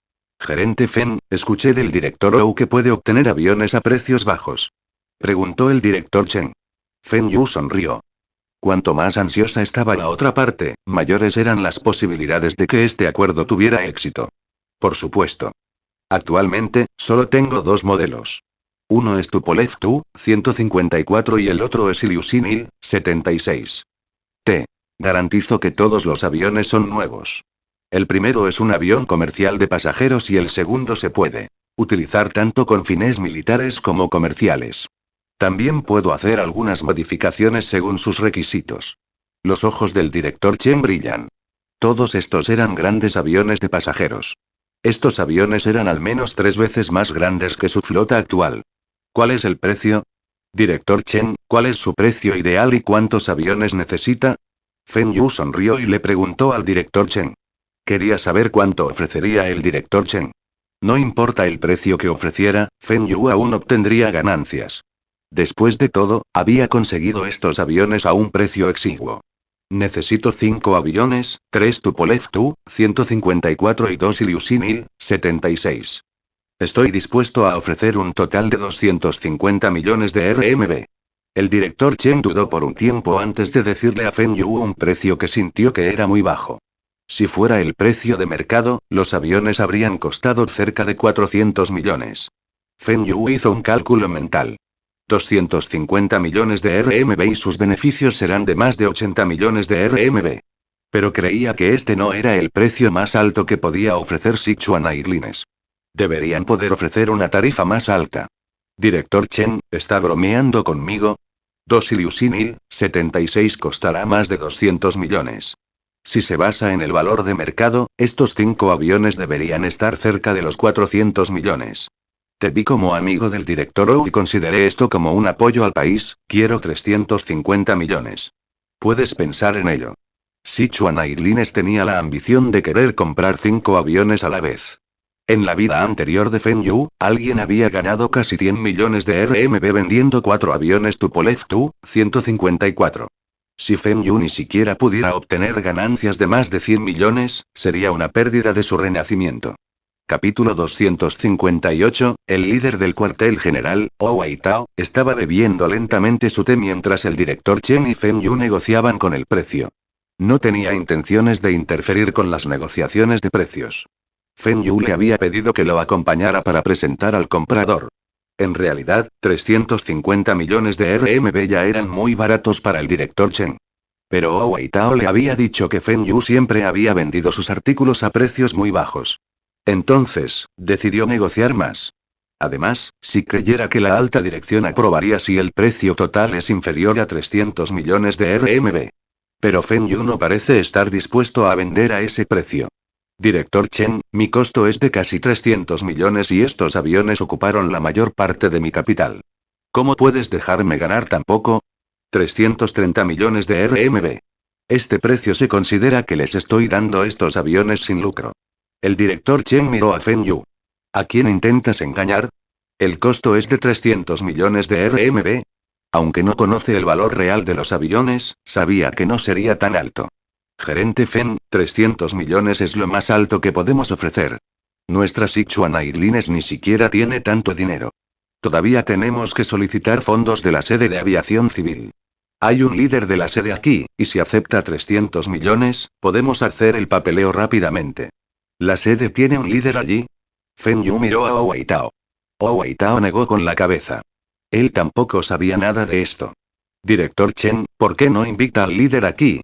Speaker 1: Gerente Feng, escuché del director Ou que puede obtener aviones a precios bajos. Preguntó el director Chen. Feng Yu sonrió. Cuanto más ansiosa estaba la otra parte, mayores eran las posibilidades de que este acuerdo tuviera éxito. Por supuesto. Actualmente, solo tengo dos modelos. Uno es Tupolev Tu-154 y el otro es Ilyushin Il-76. Te garantizo que todos los aviones son nuevos. El primero es un avión comercial de pasajeros y el segundo se puede utilizar tanto con fines militares como comerciales. También puedo hacer algunas modificaciones según sus requisitos. Los ojos del director Chen brillan. Todos estos eran grandes aviones de pasajeros. Estos aviones eran al menos 3 veces más grandes que su flota actual. ¿Cuál es el precio? Director Chen, ¿cuál es su precio ideal y cuántos aviones necesita? Feng Yu sonrió y le preguntó al director Chen. Quería saber cuánto ofrecería el director Chen. No importa el precio que ofreciera, Feng Yu aún obtendría ganancias. Después de todo, había conseguido estos aviones a un precio exiguo. Necesito 5 aviones, 3 Tupolev Tu-154 y 2 Ilyushin Il-76. Estoy dispuesto a ofrecer un total de 250 millones de RMB. El director Chen dudó por un tiempo antes de decirle a Feng Yu un precio que sintió que era muy bajo. Si fuera el precio de mercado, los aviones habrían costado cerca de 400 millones. Feng Yu hizo un cálculo mental. 250 millones de RMB y sus beneficios serán de más de 80 millones de RMB. Pero creía que este no era el precio más alto que podía ofrecer Sichuan Airlines. Deberían poder ofrecer una tarifa más alta. Director Chen, ¿está bromeando conmigo? 2 Ilyushin Il-76 costará más de 200 millones. Si se basa en el valor de mercado, estos 5 aviones deberían estar cerca de los 400 millones. Te vi como amigo del director Ou y consideré esto como un apoyo al país, quiero 350 millones. Puedes pensar en ello. Sichuan Airlines tenía la ambición de querer comprar 5 aviones a la vez. En la vida anterior de Feng Yu, alguien había ganado casi 100 millones de RMB vendiendo 4 aviones Tupolev Tu-154. Si Feng Yu ni siquiera pudiera obtener ganancias de más de 100 millones, sería una pérdida de su renacimiento. Capítulo 258, el líder del cuartel general, Wei Tao, estaba bebiendo lentamente su té mientras el director Chen y Feng Yu negociaban con el precio. No tenía intenciones de interferir con las negociaciones de precios. Feng Yu le había pedido que lo acompañara para presentar al comprador. En realidad, 350 millones de RMB ya eran muy baratos para el director Chen. Pero Wei Tao le había dicho que Feng Yu siempre había vendido sus artículos a precios muy bajos. Entonces, decidió negociar más. Además, si creyera que la alta dirección aprobaría si el precio total es inferior a 300 millones de RMB. Pero Feng Yu no parece estar dispuesto a vender a ese precio. Director Chen, mi costo es de casi 300 millones y estos aviones ocuparon la mayor parte de mi capital. ¿Cómo puedes dejarme ganar tan poco? 330 millones de RMB. Este precio se considera que les estoy dando estos aviones sin lucro. El director Chen miró a Feng Yu. ¿A quién intentas engañar? El costo es de 300 millones de RMB. Aunque no conoce el valor real de los aviones, sabía que no sería tan alto. Gerente Feng, 300 millones es lo más alto que podemos ofrecer. Nuestra Sichuan Airlines ni siquiera tiene tanto dinero. Todavía tenemos que solicitar fondos de la sede de aviación civil. Hay un líder de la sede aquí, y si acepta 300 millones, podemos hacer el papeleo rápidamente. ¿La sede tiene un líder allí? Feng Yu miró a Wei Tao. Wei Tao negó con la cabeza. Él tampoco sabía nada de esto. Director Chen, ¿por qué no invita al líder aquí?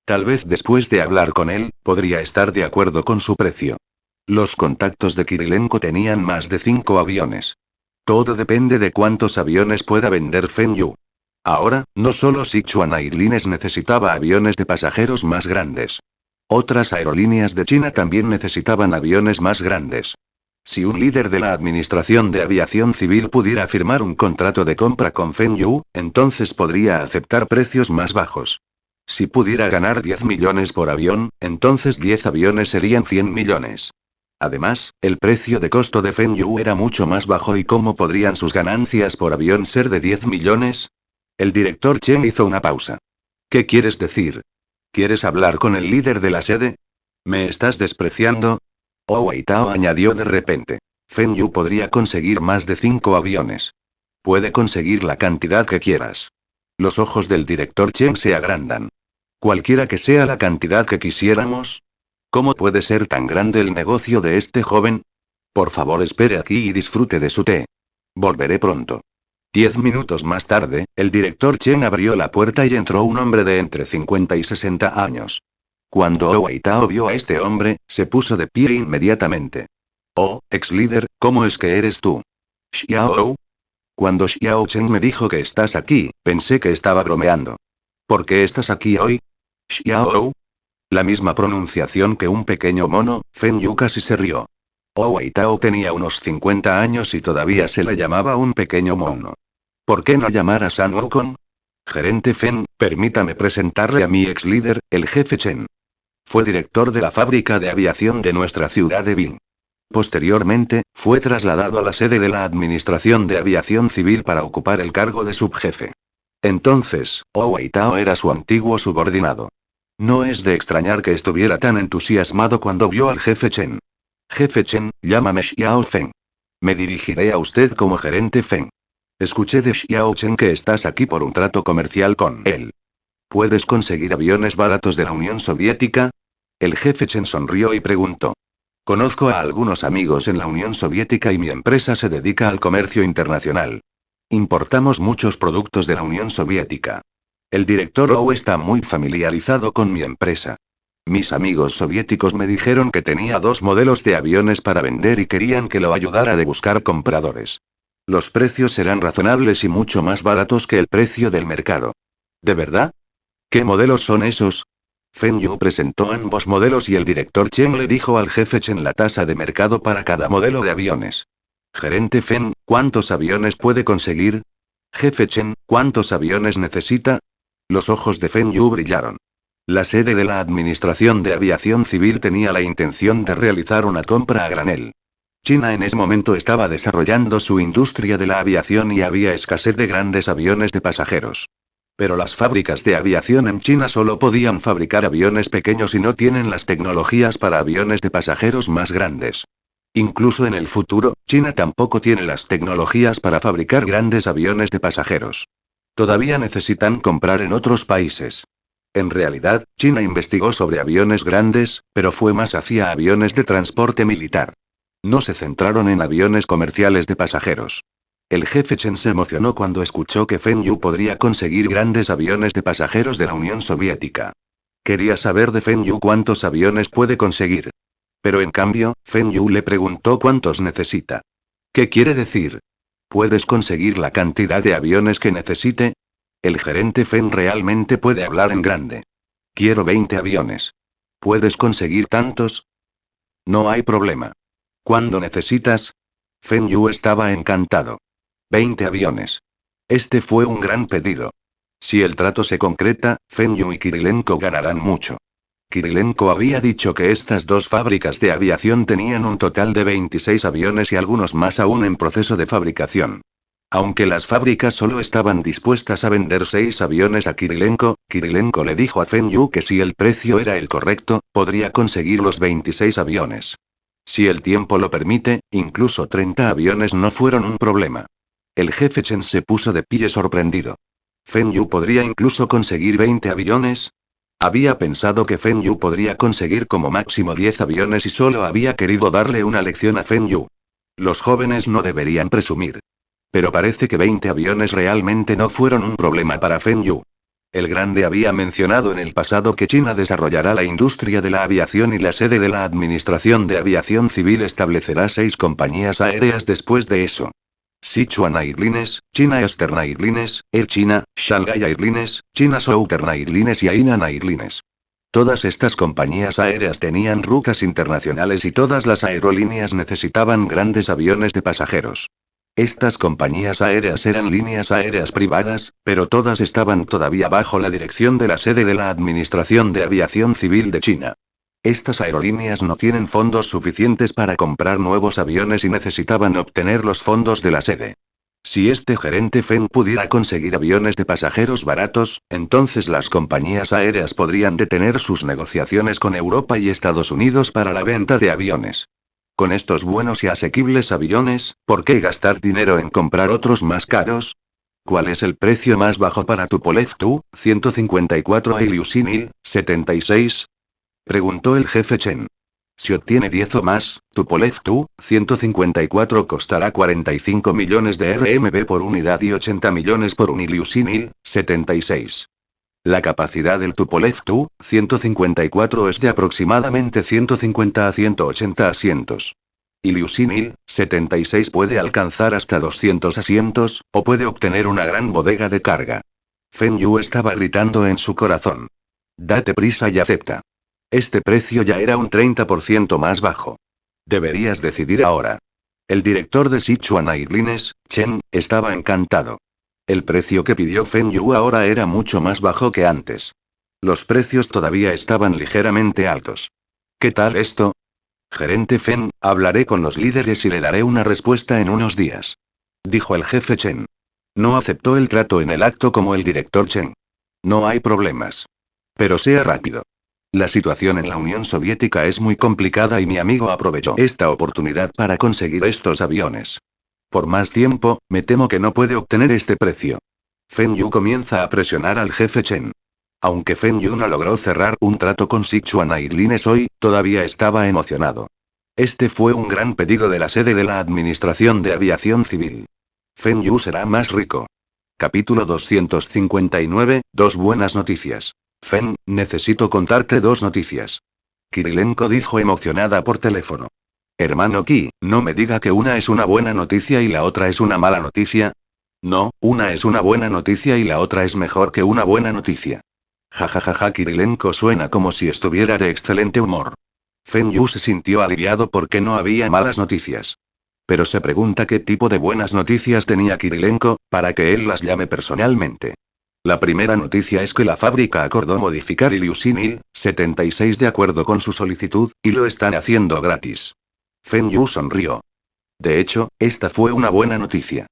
Speaker 1: Tal vez después de hablar con él, podría estar de acuerdo con su precio. Los contactos de Kirilenko tenían más de 5 aviones. Todo depende de cuántos aviones pueda vender Feng Yu. Ahora, no solo Sichuan Airlines necesitaba aviones de pasajeros más grandes. Otras aerolíneas de China también necesitaban aviones más grandes. Si un líder de la Administración de Aviación Civil pudiera firmar un contrato de compra con Feng Yu, entonces podría aceptar precios más bajos. Si pudiera ganar 10 millones por avión, entonces 10 aviones serían 100 millones. Además, el precio de costo de Feng Yu era mucho más bajo y ¿cómo podrían sus ganancias por avión ser de 10 millones? El director Chen hizo una pausa. ¿Qué quieres decir? ¿Quieres hablar con el líder de la sede? ¿Me estás despreciando? Wei Tao añadió de repente. Feng Yu podría conseguir más de 5 aviones. Puede conseguir la cantidad que quieras. Los ojos del director Chen se agrandan. Cualquiera que sea la cantidad que quisiéramos. ¿Cómo puede ser tan grande el negocio de este joven? Por favor, espere aquí y disfrute de su té. Volveré pronto. 10 minutos más tarde, el director Chen abrió la puerta y entró un hombre de entre 50 y 60 años. Cuando Wei Tao vio a este hombre, se puso de pie inmediatamente. Oh, ex líder, ¿cómo es que eres tú? Xiao. Cuando Xiao Chen me dijo que estás aquí, pensé que estaba bromeando. ¿Por qué estás aquí hoy? Xiao. La misma pronunciación que un pequeño mono, Feng Yu casi se rió. Wei Tao tenía unos 50 años y todavía se le llamaba un pequeño mono. ¿Por qué no llamar a San Wukong? Gerente Feng, permítame presentarle a mi ex líder, el jefe Chen. Fue director de la fábrica de aviación de nuestra ciudad de Bing. Posteriormente, fue trasladado a la sede de la Administración de Aviación Civil para ocupar el cargo de subjefe. Entonces, Wei Tao era su antiguo subordinado. No es de extrañar que estuviera tan entusiasmado cuando vio al jefe Chen. Jefe Chen, llámame Xiao Feng. Me dirigiré a usted como gerente Feng. Escuché de Xiao Chen que estás aquí por un trato comercial con él. ¿Puedes conseguir aviones baratos de la Unión Soviética? El jefe Chen sonrió y preguntó. Conozco a algunos amigos en la Unión Soviética y mi empresa se dedica al comercio internacional. Importamos muchos productos de la Unión Soviética. El director Ou está muy familiarizado con mi empresa. Mis amigos soviéticos me dijeron que tenía 2 modelos de aviones para vender y querían que lo ayudara a buscar compradores. Los precios serán razonables y mucho más baratos que el precio del mercado. ¿De verdad? ¿Qué modelos son esos? Feng Yu presentó ambos modelos y el director Chen le dijo al jefe Chen la tasa de mercado para cada modelo de aviones. Gerente Feng, ¿cuántos aviones puede conseguir? Jefe Chen, ¿cuántos aviones necesita? Los ojos de Feng Yu brillaron. La sede de la Administración de Aviación Civil tenía la intención de realizar una compra a granel. China en ese momento estaba desarrollando su industria de la aviación y había escasez de grandes aviones de pasajeros. Pero las fábricas de aviación en China solo podían fabricar aviones pequeños y no tienen las tecnologías para aviones de pasajeros más grandes. Incluso en el futuro, China tampoco tiene las tecnologías para fabricar grandes aviones de pasajeros. Todavía necesitan comprar en otros países. En realidad, China investigó sobre aviones grandes, pero fue más hacia aviones de transporte militar. No se centraron en aviones comerciales de pasajeros. El jefe Chen se emocionó cuando escuchó que Feng Yu podría conseguir grandes aviones de pasajeros de la Unión Soviética. Quería saber de Feng Yu cuántos aviones puede conseguir. Pero en cambio, Feng Yu le preguntó cuántos necesita. ¿Qué quiere decir? ¿Puedes conseguir la cantidad de aviones que necesite? El gerente Feng realmente puede hablar en grande. Quiero 20 aviones. ¿Puedes conseguir tantos? No hay problema. ¿Cuándo necesitas? Feng Yu estaba encantado. 20 aviones. Este fue un gran pedido. Si el trato se concreta, Feng Yu y Kirilenko ganarán mucho. Kirilenko había dicho que estas dos fábricas de aviación tenían un total de 26 aviones y algunos más aún en proceso de fabricación. Aunque las fábricas solo estaban dispuestas a vender 6 aviones a Kirilenko, Kirilenko le dijo a Feng Yu que si el precio era el correcto, podría conseguir los 26 aviones. Si el tiempo lo permite, incluso 30 aviones no fueron un problema. El jefe Chen se puso de pie sorprendido. ¿Feng Yu podría incluso conseguir 20 aviones? Había pensado que Feng Yu podría conseguir como máximo 10 aviones y solo había querido darle una lección a Feng Yu. Los jóvenes no deberían presumir. Pero parece que 20 aviones realmente no fueron un problema para Feng Yu. El Grande había mencionado en el pasado que China desarrollará la industria de la aviación y la sede de la Administración de Aviación Civil establecerá 6 compañías aéreas después de eso. Sichuan Airlines, China Eastern Airlines, Air China, Shanghai Airlines, China Southern Airlines y Hainan Airlines. Todas estas compañías aéreas tenían rutas internacionales y todas las aerolíneas necesitaban grandes aviones de pasajeros. Estas compañías aéreas eran líneas aéreas privadas, pero todas estaban todavía bajo la dirección de la sede de la Administración de Aviación Civil de China. Estas aerolíneas no tienen fondos suficientes para comprar nuevos aviones y necesitaban obtener los fondos de la sede. Si este gerente Feng pudiera conseguir aviones de pasajeros baratos, entonces las compañías aéreas podrían detener sus negociaciones con Europa y Estados Unidos para la venta de aviones. Con estos buenos y asequibles aviones, ¿por qué gastar dinero en comprar otros más caros? ¿Cuál es el precio más bajo para Tupolev Tu-154 Ilyushin Il-76? Preguntó el jefe Chen. Si obtiene 10 o más, Tupolev Tu-154 costará 45 millones de RMB por unidad y 80 millones por un Ilyushin Il-76. La capacidad del Tupolev Tu-154 es de aproximadamente 150 a 180 asientos. Ilyushin Il-76 puede alcanzar hasta 200 asientos, o puede obtener una gran bodega de carga. Feng Yu estaba gritando en su corazón. Date prisa y acepta. Este precio ya era un 30% más bajo. Deberías decidir ahora. El director de Sichuan Airlines, Chen, estaba encantado. El precio que pidió Feng Yu ahora era mucho más bajo que antes. Los precios todavía estaban ligeramente altos. ¿Qué tal esto? Gerente Feng, hablaré con los líderes y le daré una respuesta en unos días. Dijo el jefe Chen. No aceptó el trato en el acto como el director Chen. No hay problemas. Pero sea rápido. La situación en la Unión Soviética es muy complicada y mi amigo aprovechó esta oportunidad para conseguir estos aviones. Por más tiempo, me temo que no puede obtener este precio. Feng Yu comienza a presionar al jefe Chen. Aunque Feng Yu no logró cerrar un trato con Sichuan Airlines hoy, todavía estaba emocionado. Este fue un gran pedido de la sede de la Administración de Aviación Civil. Feng Yu será más rico. Capítulo 259, dos buenas noticias. Feng, necesito contarte dos noticias. Kirilenko dijo emocionada por teléfono. Hermano Ki, no me diga que una es una buena noticia y la otra es una mala noticia. No, una es una buena noticia y la otra es mejor que una buena noticia. Jajajaja, Kirilenko suena como si estuviera de excelente humor. Feng Yu se sintió aliviado porque no había malas noticias. Pero se pregunta qué tipo de buenas noticias tenía Kirilenko, para que él las llame personalmente. La primera noticia es que la fábrica acordó modificar Ilyushin Il-76 de acuerdo con su solicitud, y lo están haciendo gratis. Feng Yu sonrió. De hecho, esta fue una buena noticia.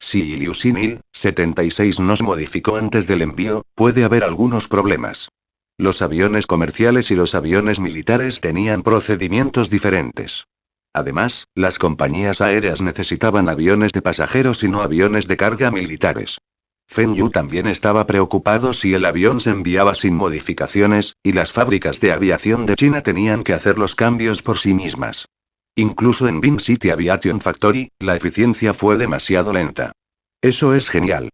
Speaker 1: Si Ilyushin Il-76 nos modificó antes del envío, puede haber algunos problemas. Los aviones comerciales y los aviones militares tenían procedimientos diferentes. Además, las compañías aéreas necesitaban aviones de pasajeros y no aviones de carga militares. Feng Yu también estaba preocupado si el avión se enviaba sin modificaciones, y las fábricas de aviación de China tenían que hacer los cambios por sí mismas. Incluso en Beam City Aviation Factory, la eficiencia fue demasiado lenta. Eso es genial.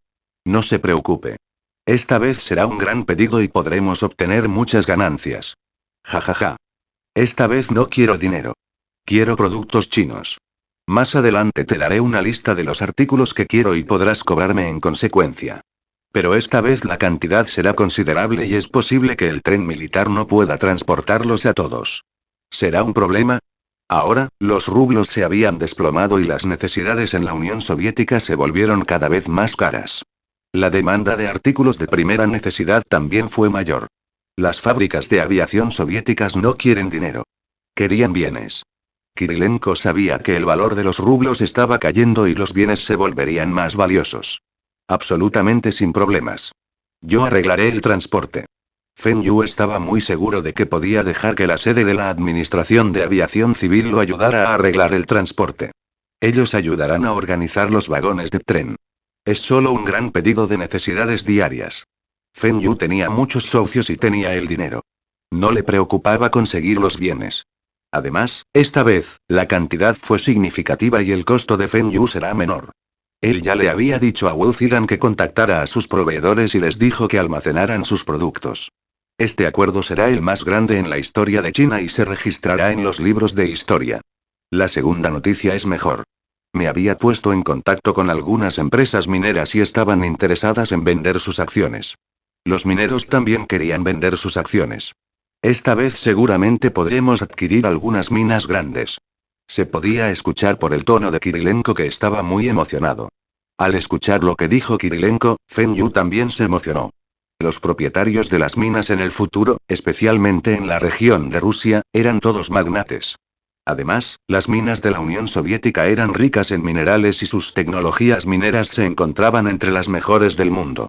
Speaker 1: No se preocupe. Esta vez será un gran pedido y podremos obtener muchas ganancias. Ja ja ja. Esta vez no quiero dinero. Quiero productos chinos. Más adelante te daré una lista de los artículos que quiero y podrás cobrarme en consecuencia. Pero esta vez la cantidad será considerable y es posible que el tren militar no pueda transportarlos a todos. ¿Será un problema? Ahora, los rublos se habían desplomado y las necesidades en la Unión Soviética se volvieron cada vez más caras. La demanda de artículos de primera necesidad también fue mayor. Las fábricas de aviación soviéticas no quieren dinero. Querían bienes. Kirilenko sabía que el valor de los rublos estaba cayendo y los bienes se volverían más valiosos. Absolutamente sin problemas. Yo arreglaré el transporte. Feng Yu estaba muy seguro de que podía dejar que la sede de la Administración de Aviación Civil lo ayudara a arreglar el transporte. Ellos ayudarán a organizar los vagones de tren. Es solo un gran pedido de necesidades diarias. Feng Yu tenía muchos socios y tenía el dinero. No le preocupaba conseguir los bienes. Además, esta vez, la cantidad fue significativa y el costo de Feng Yu será menor. Él ya le había dicho a Wu Zigan que contactara a sus proveedores y les dijo que almacenaran sus productos. Este acuerdo será el más grande en la historia de China y se registrará en los libros de historia. La segunda noticia es mejor. Me había puesto en contacto con algunas empresas mineras y estaban interesadas en vender sus acciones. Los mineros también querían vender sus acciones. Esta vez seguramente podremos adquirir algunas minas grandes. Se podía escuchar por el tono de Kirilenko que estaba muy emocionado. Al escuchar lo que dijo Kirilenko, Feng Yu también se emocionó. Los propietarios de las minas en el futuro, especialmente en la región de Rusia, eran todos magnates. Además, las minas de la Unión Soviética eran ricas en minerales y sus tecnologías mineras se encontraban entre las mejores del mundo.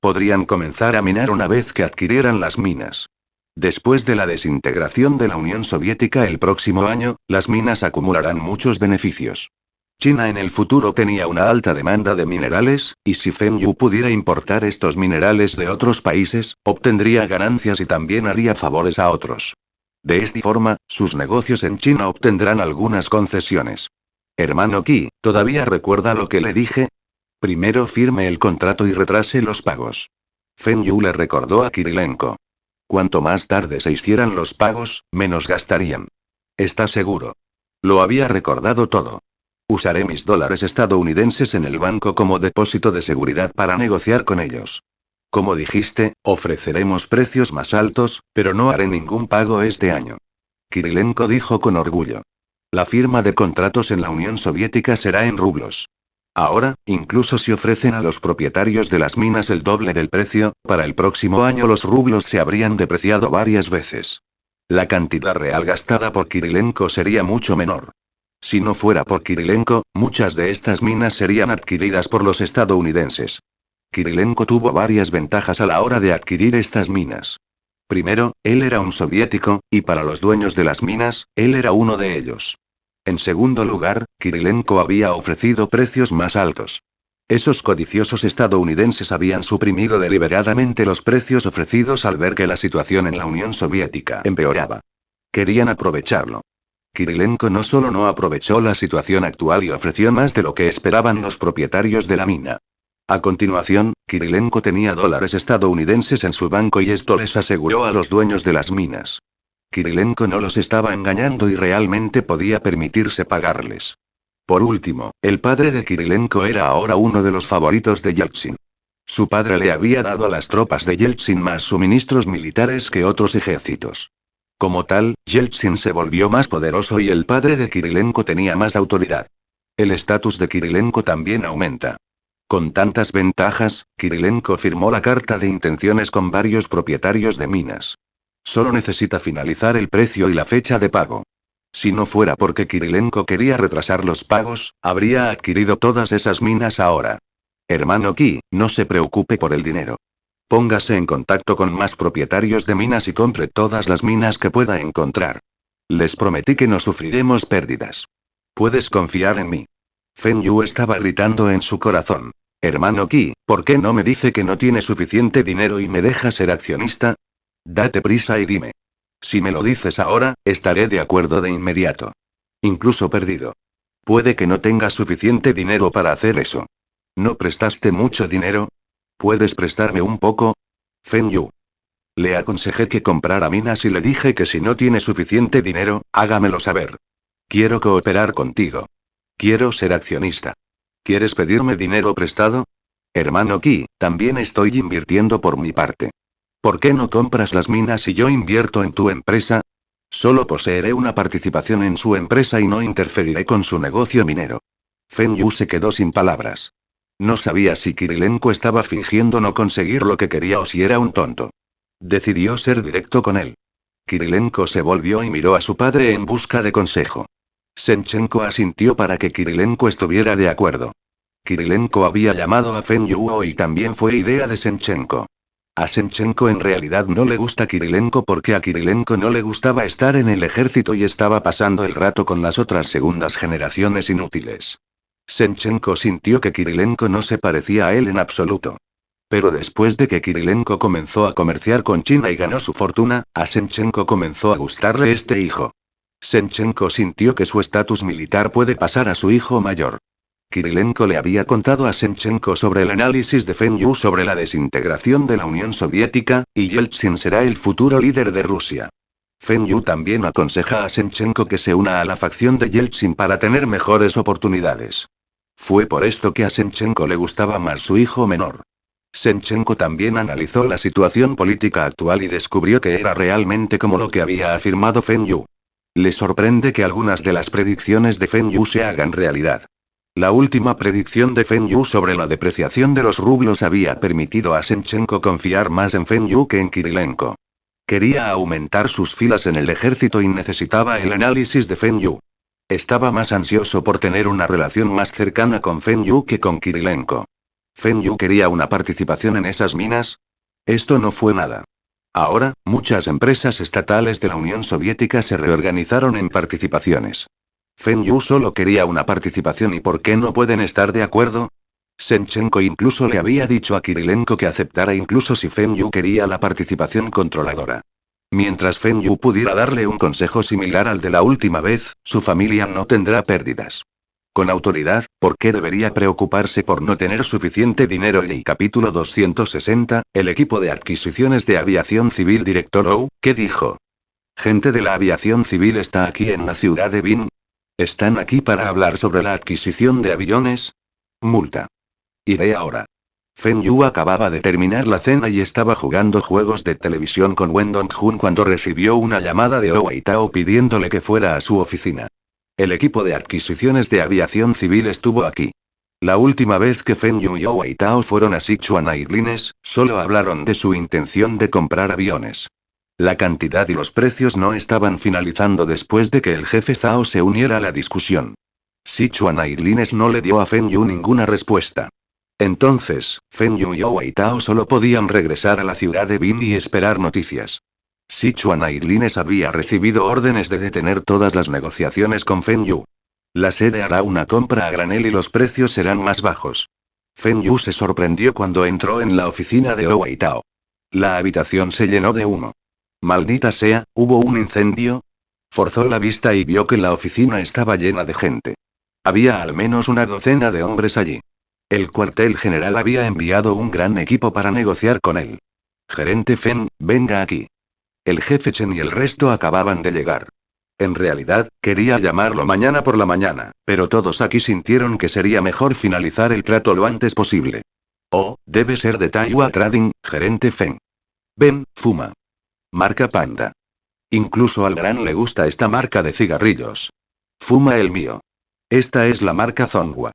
Speaker 1: Podrían comenzar a minar una vez que adquirieran las minas. Después de la desintegración de la Unión Soviética el próximo año, las minas acumularán muchos beneficios. China en el futuro tenía una alta demanda de minerales, y si Feng Yu pudiera importar estos minerales de otros países, obtendría ganancias y también haría favores a otros. De esta forma, sus negocios en China obtendrán algunas concesiones. Hermano Qi, ¿todavía recuerda lo que le dije? Primero firme el contrato y retrase los pagos. Feng Yu le recordó a Kirilenko. Cuanto más tarde se hicieran los pagos, menos gastarían. ¿Está seguro? Lo había recordado todo. Usaré mis dólares estadounidenses en el banco como depósito de seguridad para negociar con ellos. Como dijiste, ofreceremos precios más altos, pero no haré ningún pago este año. Kirilenko dijo con orgullo. La firma de contratos en la Unión Soviética será en rublos. Ahora, incluso si ofrecen a los propietarios de las minas el doble del precio, para el próximo año los rublos se habrían depreciado varias veces. La cantidad real gastada por Kirilenko sería mucho menor. Si no fuera por Kirilenko, muchas de estas minas serían adquiridas por los estadounidenses. Kirilenko tuvo varias ventajas a la hora de adquirir estas minas. Primero, él era un soviético, y para los dueños de las minas, él era uno de ellos. En segundo lugar, Kirilenko había ofrecido precios más altos. Esos codiciosos estadounidenses habían suprimido deliberadamente los precios ofrecidos al ver que la situación en la Unión Soviética empeoraba. Querían aprovecharlo. Kirilenko no solo no aprovechó la situación actual y ofreció más de lo que esperaban los propietarios de la mina. A continuación, Kirilenko tenía dólares estadounidenses en su banco y esto les aseguró a los dueños de las minas. Kirilenko no los estaba engañando y realmente podía permitirse pagarles. Por último, el padre de Kirilenko era ahora uno de los favoritos de Yeltsin. Su padre le había dado a las tropas de Yeltsin más suministros militares que otros ejércitos. Como tal, Yeltsin se volvió más poderoso y el padre de Kirilenko tenía más autoridad. El estatus de Kirilenko también aumenta. Con tantas ventajas, Kirilenko firmó la carta de intenciones con varios propietarios de minas. Solo necesita finalizar el precio y la fecha de pago. Si no fuera porque Kirilenko quería retrasar los pagos, habría adquirido todas esas minas ahora. Hermano Ki, no se preocupe por el dinero. Póngase en contacto con más propietarios de minas y compre todas las minas que pueda encontrar. Les prometí que no sufriremos pérdidas. Puedes confiar en mí. Feng Yu estaba gritando en su corazón. Hermano Ki, ¿por qué no me dice que no tiene suficiente dinero y me deja ser accionista? Date prisa y dime. Si me lo dices ahora, estaré de acuerdo de inmediato. Incluso perdido. Puede que no tengas suficiente dinero para hacer eso. ¿No prestaste mucho dinero? ¿Puedes prestarme un poco? Feng Yu. Le aconsejé que comprara minas y le dije que si no tiene suficiente dinero, hágamelo saber. Quiero cooperar contigo. Quiero ser accionista. ¿Quieres pedirme dinero prestado? Hermano Ki, también estoy invirtiendo por mi parte. ¿Por qué no compras las minas y yo invierto en tu empresa? Solo poseeré una participación en su empresa y no interferiré con su negocio minero. Feng Yu se quedó sin palabras. No sabía si Kirilenko estaba fingiendo no conseguir lo que quería o si era un tonto. Decidió ser directo con él. Kirilenko se volvió y miró a su padre en busca de consejo. Senchenko asintió para que Kirilenko estuviera de acuerdo. Kirilenko había llamado a Feng Yu y también fue idea de Senchenko. A Senchenko en realidad no le gusta Kirilenko porque a Kirilenko no le gustaba estar en el ejército y estaba pasando el rato con las otras segundas generaciones inútiles. Senchenko sintió que Kirilenko no se parecía a él en absoluto. Pero después de que Kirilenko comenzó a comerciar con China y ganó su fortuna, a Senchenko comenzó a gustarle este hijo. Senchenko sintió que su estatus militar puede pasar a su hijo mayor. Kirilenko le había contado a Senchenko sobre el análisis de Feng Yu sobre la desintegración de la Unión Soviética, y Yeltsin será el futuro líder de Rusia. Feng Yu también aconseja a Senchenko que se una a la facción de Yeltsin para tener mejores oportunidades. Fue por esto que a Senchenko le gustaba más su hijo menor. Senchenko también analizó la situación política actual y descubrió que era realmente como lo que había afirmado Feng Yu. Le sorprende que algunas de las predicciones de Feng Yu se hagan realidad. La última predicción de Feng Yu sobre la depreciación de los rublos había permitido a Senchenko confiar más en Feng Yu que en Kirilenko. Quería aumentar sus filas en el ejército y necesitaba el análisis de Feng Yu. Estaba más ansioso por tener una relación más cercana con Feng Yu que con Kirilenko. ¿Feng Yu quería una participación en esas minas? Esto no fue nada. Ahora, muchas empresas estatales de la Unión Soviética se reorganizaron en participaciones. Feng Yu solo quería una participación y ¿por qué no pueden estar de acuerdo? Senchenko incluso le había dicho a Kirilenko que aceptara incluso si Feng Yu quería la participación controladora. Mientras Feng Yu pudiera darle un consejo similar al de la última vez, su familia no tendrá pérdidas. Con autoridad, ¿por qué debería preocuparse por no tener suficiente dinero? Y capítulo 260, el equipo de adquisiciones de aviación civil Director Ou, ¿qué dijo? Gente de la aviación civil está aquí en la ciudad de Bin. ¿Están aquí para hablar sobre la adquisición de aviones? Multa. Iré ahora. Feng Yu acababa de terminar la cena y estaba jugando juegos de televisión con Wen Dongjun cuando recibió una llamada de Ou Weitao pidiéndole que fuera a su oficina. El equipo de adquisiciones de aviación civil estuvo aquí. La última vez que Feng Yu y Ou Weitao fueron a Sichuan Airlines, solo hablaron de su intención de comprar aviones. La cantidad y los precios no estaban finalizando después de que el jefe Zhao se uniera a la discusión. Sichuan Airlines no le dio a Feng Yu ninguna respuesta. Entonces, Feng Yu y Ou Weitao solo podían regresar a la ciudad de Bin y esperar noticias. Sichuan Airlines había recibido órdenes de detener todas las negociaciones con Feng Yu. La sede hará una compra a granel y los precios serán más bajos. Feng Yu se sorprendió cuando entró en la oficina de Ou Weitao. La habitación se llenó de humo. Maldita sea, ¿hubo un incendio? Forzó la vista y vio que la oficina estaba llena de gente. Había al menos una docena de hombres allí. El cuartel general había enviado un gran equipo para negociar con él. Gerente Feng, venga aquí. El jefe Chen y el resto acababan de llegar. En realidad, quería llamarlo mañana por la mañana, pero todos aquí sintieron que sería mejor finalizar el trato lo antes posible. Oh, debe ser de Taiwa Trading, gerente Feng. Ven, fuma. Marca Panda. Incluso al gran le gusta esta marca de cigarrillos. Fuma el mío. Esta es la marca Zonghua.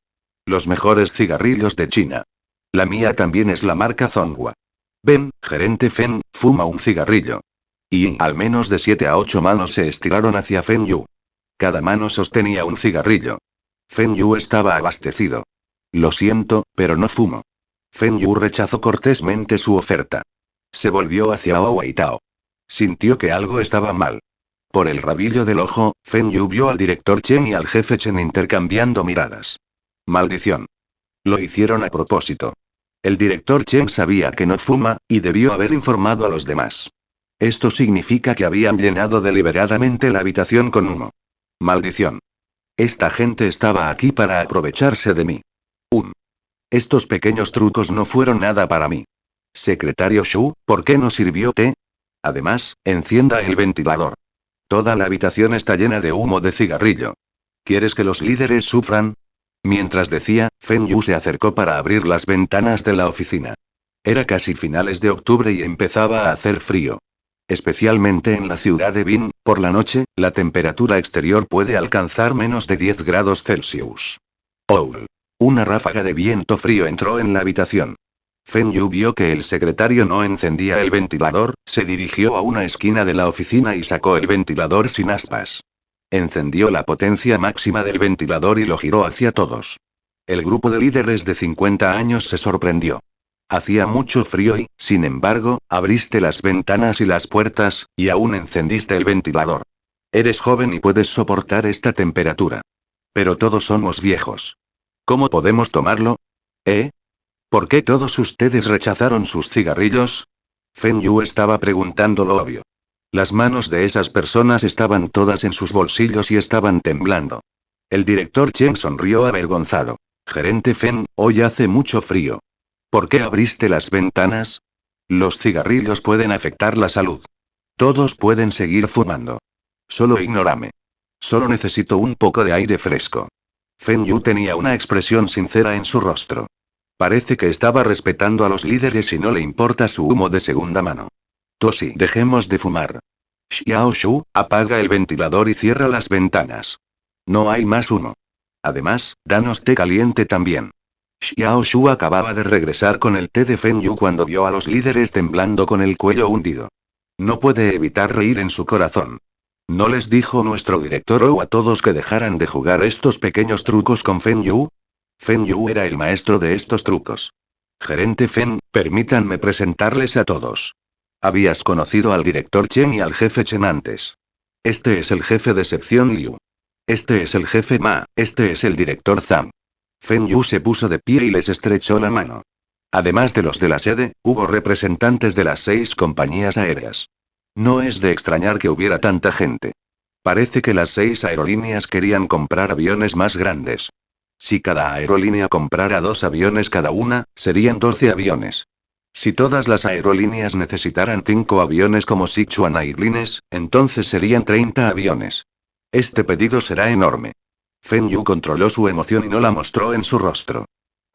Speaker 1: Los mejores cigarrillos de China. La mía también es la marca Zonghua. Ven, gerente Feng, fuma un cigarrillo. Y al menos de 7 a 8 manos se estiraron hacia Feng Yu. Cada mano sostenía un cigarrillo. Feng Yu estaba abastecido. Lo siento, pero no fumo. Feng Yu rechazó cortésmente su oferta. Se volvió hacia Hou Weitao. Sintió que algo estaba mal. Por el rabillo del ojo, Feng Yu vio al director Chen y al jefe Chen intercambiando miradas. Maldición. Lo hicieron a propósito. El director Chen sabía que no fuma, y debió haber informado a los demás. Esto significa que habían llenado deliberadamente la habitación con humo. Maldición. Esta gente estaba aquí para aprovecharse de mí. Estos pequeños trucos no fueron nada para mí. Secretario Shu, ¿por qué no sirvió té? Además, encienda el ventilador. Toda la habitación está llena de humo de cigarrillo. ¿Quieres que los líderes sufran? Mientras decía, Feng Yu se acercó para abrir las ventanas de la oficina. Era casi finales de octubre y empezaba a hacer frío. Especialmente en la ciudad de Bin, por la noche, la temperatura exterior puede alcanzar menos de 10 grados Celsius. ¡Oul! Una ráfaga de viento frío entró en la habitación. Feng Yu vio que el secretario no encendía el ventilador, se dirigió a una esquina de la oficina y sacó el ventilador sin aspas. Encendió la potencia máxima del ventilador y lo giró hacia todos. El grupo de líderes de 50 años se sorprendió. Hacía mucho frío y, sin embargo, abriste las ventanas y las puertas, y aún encendiste el ventilador. Eres joven y puedes soportar esta temperatura. Pero todos somos viejos. ¿Cómo podemos tomarlo? ¿Eh? ¿Por qué todos ustedes rechazaron sus cigarrillos? Feng Yu estaba preguntando lo obvio. Las manos de esas personas estaban todas en sus bolsillos y estaban temblando. El director Chen sonrió avergonzado. Gerente Feng, hoy hace mucho frío. ¿Por qué abriste las ventanas? Los cigarrillos pueden afectar la salud. Todos pueden seguir fumando. Solo ignórame. Solo necesito un poco de aire fresco. Feng Yu tenía una expresión sincera en su rostro. Parece que estaba respetando a los líderes y no le importa su humo de segunda mano. Toshi, dejemos de fumar. Xiao Shu, apaga el ventilador y cierra las ventanas. No hay más humo. Además, danos té caliente también. Xiao Shu acababa de regresar con el té de Feng Yu cuando vio a los líderes temblando con el cuello hundido. No puede evitar reír en su corazón. ¿No les dijo nuestro director Ou a todos que dejaran de jugar estos pequeños trucos con Feng Yu? Feng Yu era el maestro de estos trucos. Gerente Feng, permítanme presentarles a todos. Habías conocido al director Chen y al jefe Chen antes. Este es el jefe de sección Liu. Este es el jefe Ma, este es el director Zhang. Feng Yu se puso de pie y les estrechó la mano. Además de los de la sede, hubo representantes de las 6 compañías aéreas. No es de extrañar que hubiera tanta gente. Parece que las 6 aerolíneas querían comprar aviones más grandes. Si cada aerolínea comprara 2 aviones cada una, serían 12 aviones. Si todas las aerolíneas necesitaran 5 aviones como Sichuan Airlines, entonces serían 30 aviones. Este pedido será enorme. Feng Yu controló su emoción y no la mostró en su rostro.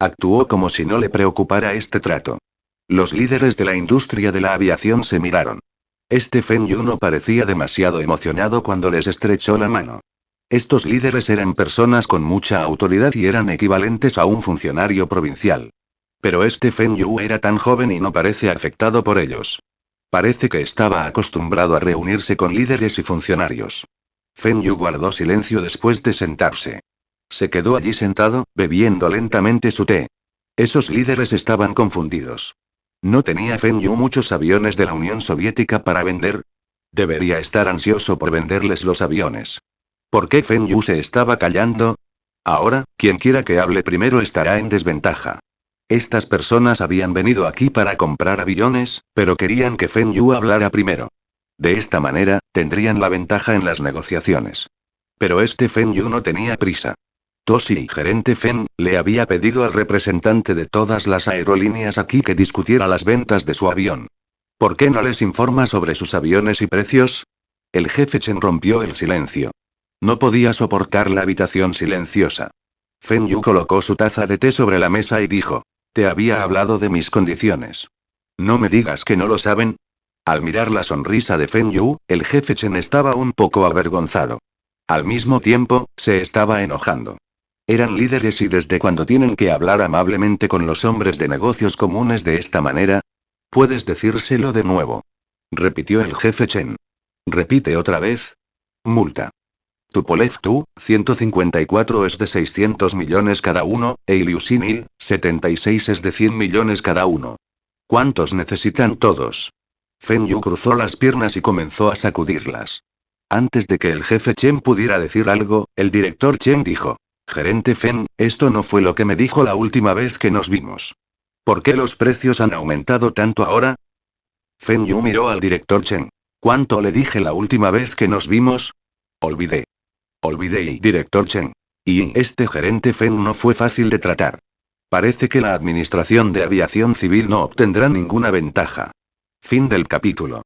Speaker 1: Actuó como si no le preocupara este trato. Los líderes de la industria de la aviación se miraron. Este Feng Yu no parecía demasiado emocionado cuando les estrechó la mano. Estos líderes eran personas con mucha autoridad y eran equivalentes a un funcionario provincial. Pero este Feng Yu era tan joven y no parece afectado por ellos. Parece que estaba acostumbrado a reunirse con líderes y funcionarios. Feng Yu guardó silencio después de sentarse. Se quedó allí sentado, bebiendo lentamente su té. Esos líderes estaban confundidos. ¿No tenía Feng Yu muchos aviones de la Unión Soviética para vender? Debería estar ansioso por venderles los aviones. ¿Por qué Feng Yu se estaba callando? Ahora, quien quiera que hable primero estará en desventaja. Estas personas habían venido aquí para comprar aviones, pero querían que Feng Yu hablara primero. De esta manera, tendrían la ventaja en las negociaciones. Pero este Feng Yu no tenía prisa. Toshi, gerente Feng, le había pedido al representante de todas las aerolíneas aquí que discutiera las ventas de su avión. ¿Por qué no les informa sobre sus aviones y precios? El jefe Chen rompió el silencio. No podía soportar la habitación silenciosa. Feng Yu colocó su taza de té sobre la mesa y dijo: te había hablado de mis condiciones. ¿No me digas que no lo saben? Al mirar la sonrisa de Feng Yu, el jefe Chen estaba un poco avergonzado. Al mismo tiempo, se estaba enojando. Eran líderes y desde cuando tienen que hablar amablemente con los hombres de negocios comunes de esta manera. ¿Puedes decírselo de nuevo? Repitió el jefe Chen. Repite otra vez. Multa. Tupolev Tu, 154 es de 600 millones cada uno, e Ilyushin 76 es de 100 millones cada uno. ¿Cuántos necesitan todos? Feng Yu cruzó las piernas y comenzó a sacudirlas. Antes de que el jefe Chen pudiera decir algo, el director Chen dijo: Gerente Feng, esto no fue lo que me dijo la última vez que nos vimos. ¿Por qué los precios han aumentado tanto ahora? Feng Yu miró al director Chen. ¿Cuánto le dije la última vez que nos vimos? Olvidé. Olvidé, director Chen. Y este gerente Feng no fue fácil de tratar. Parece que la Administración de Aviación Civil no obtendrá ninguna ventaja. Fin del capítulo.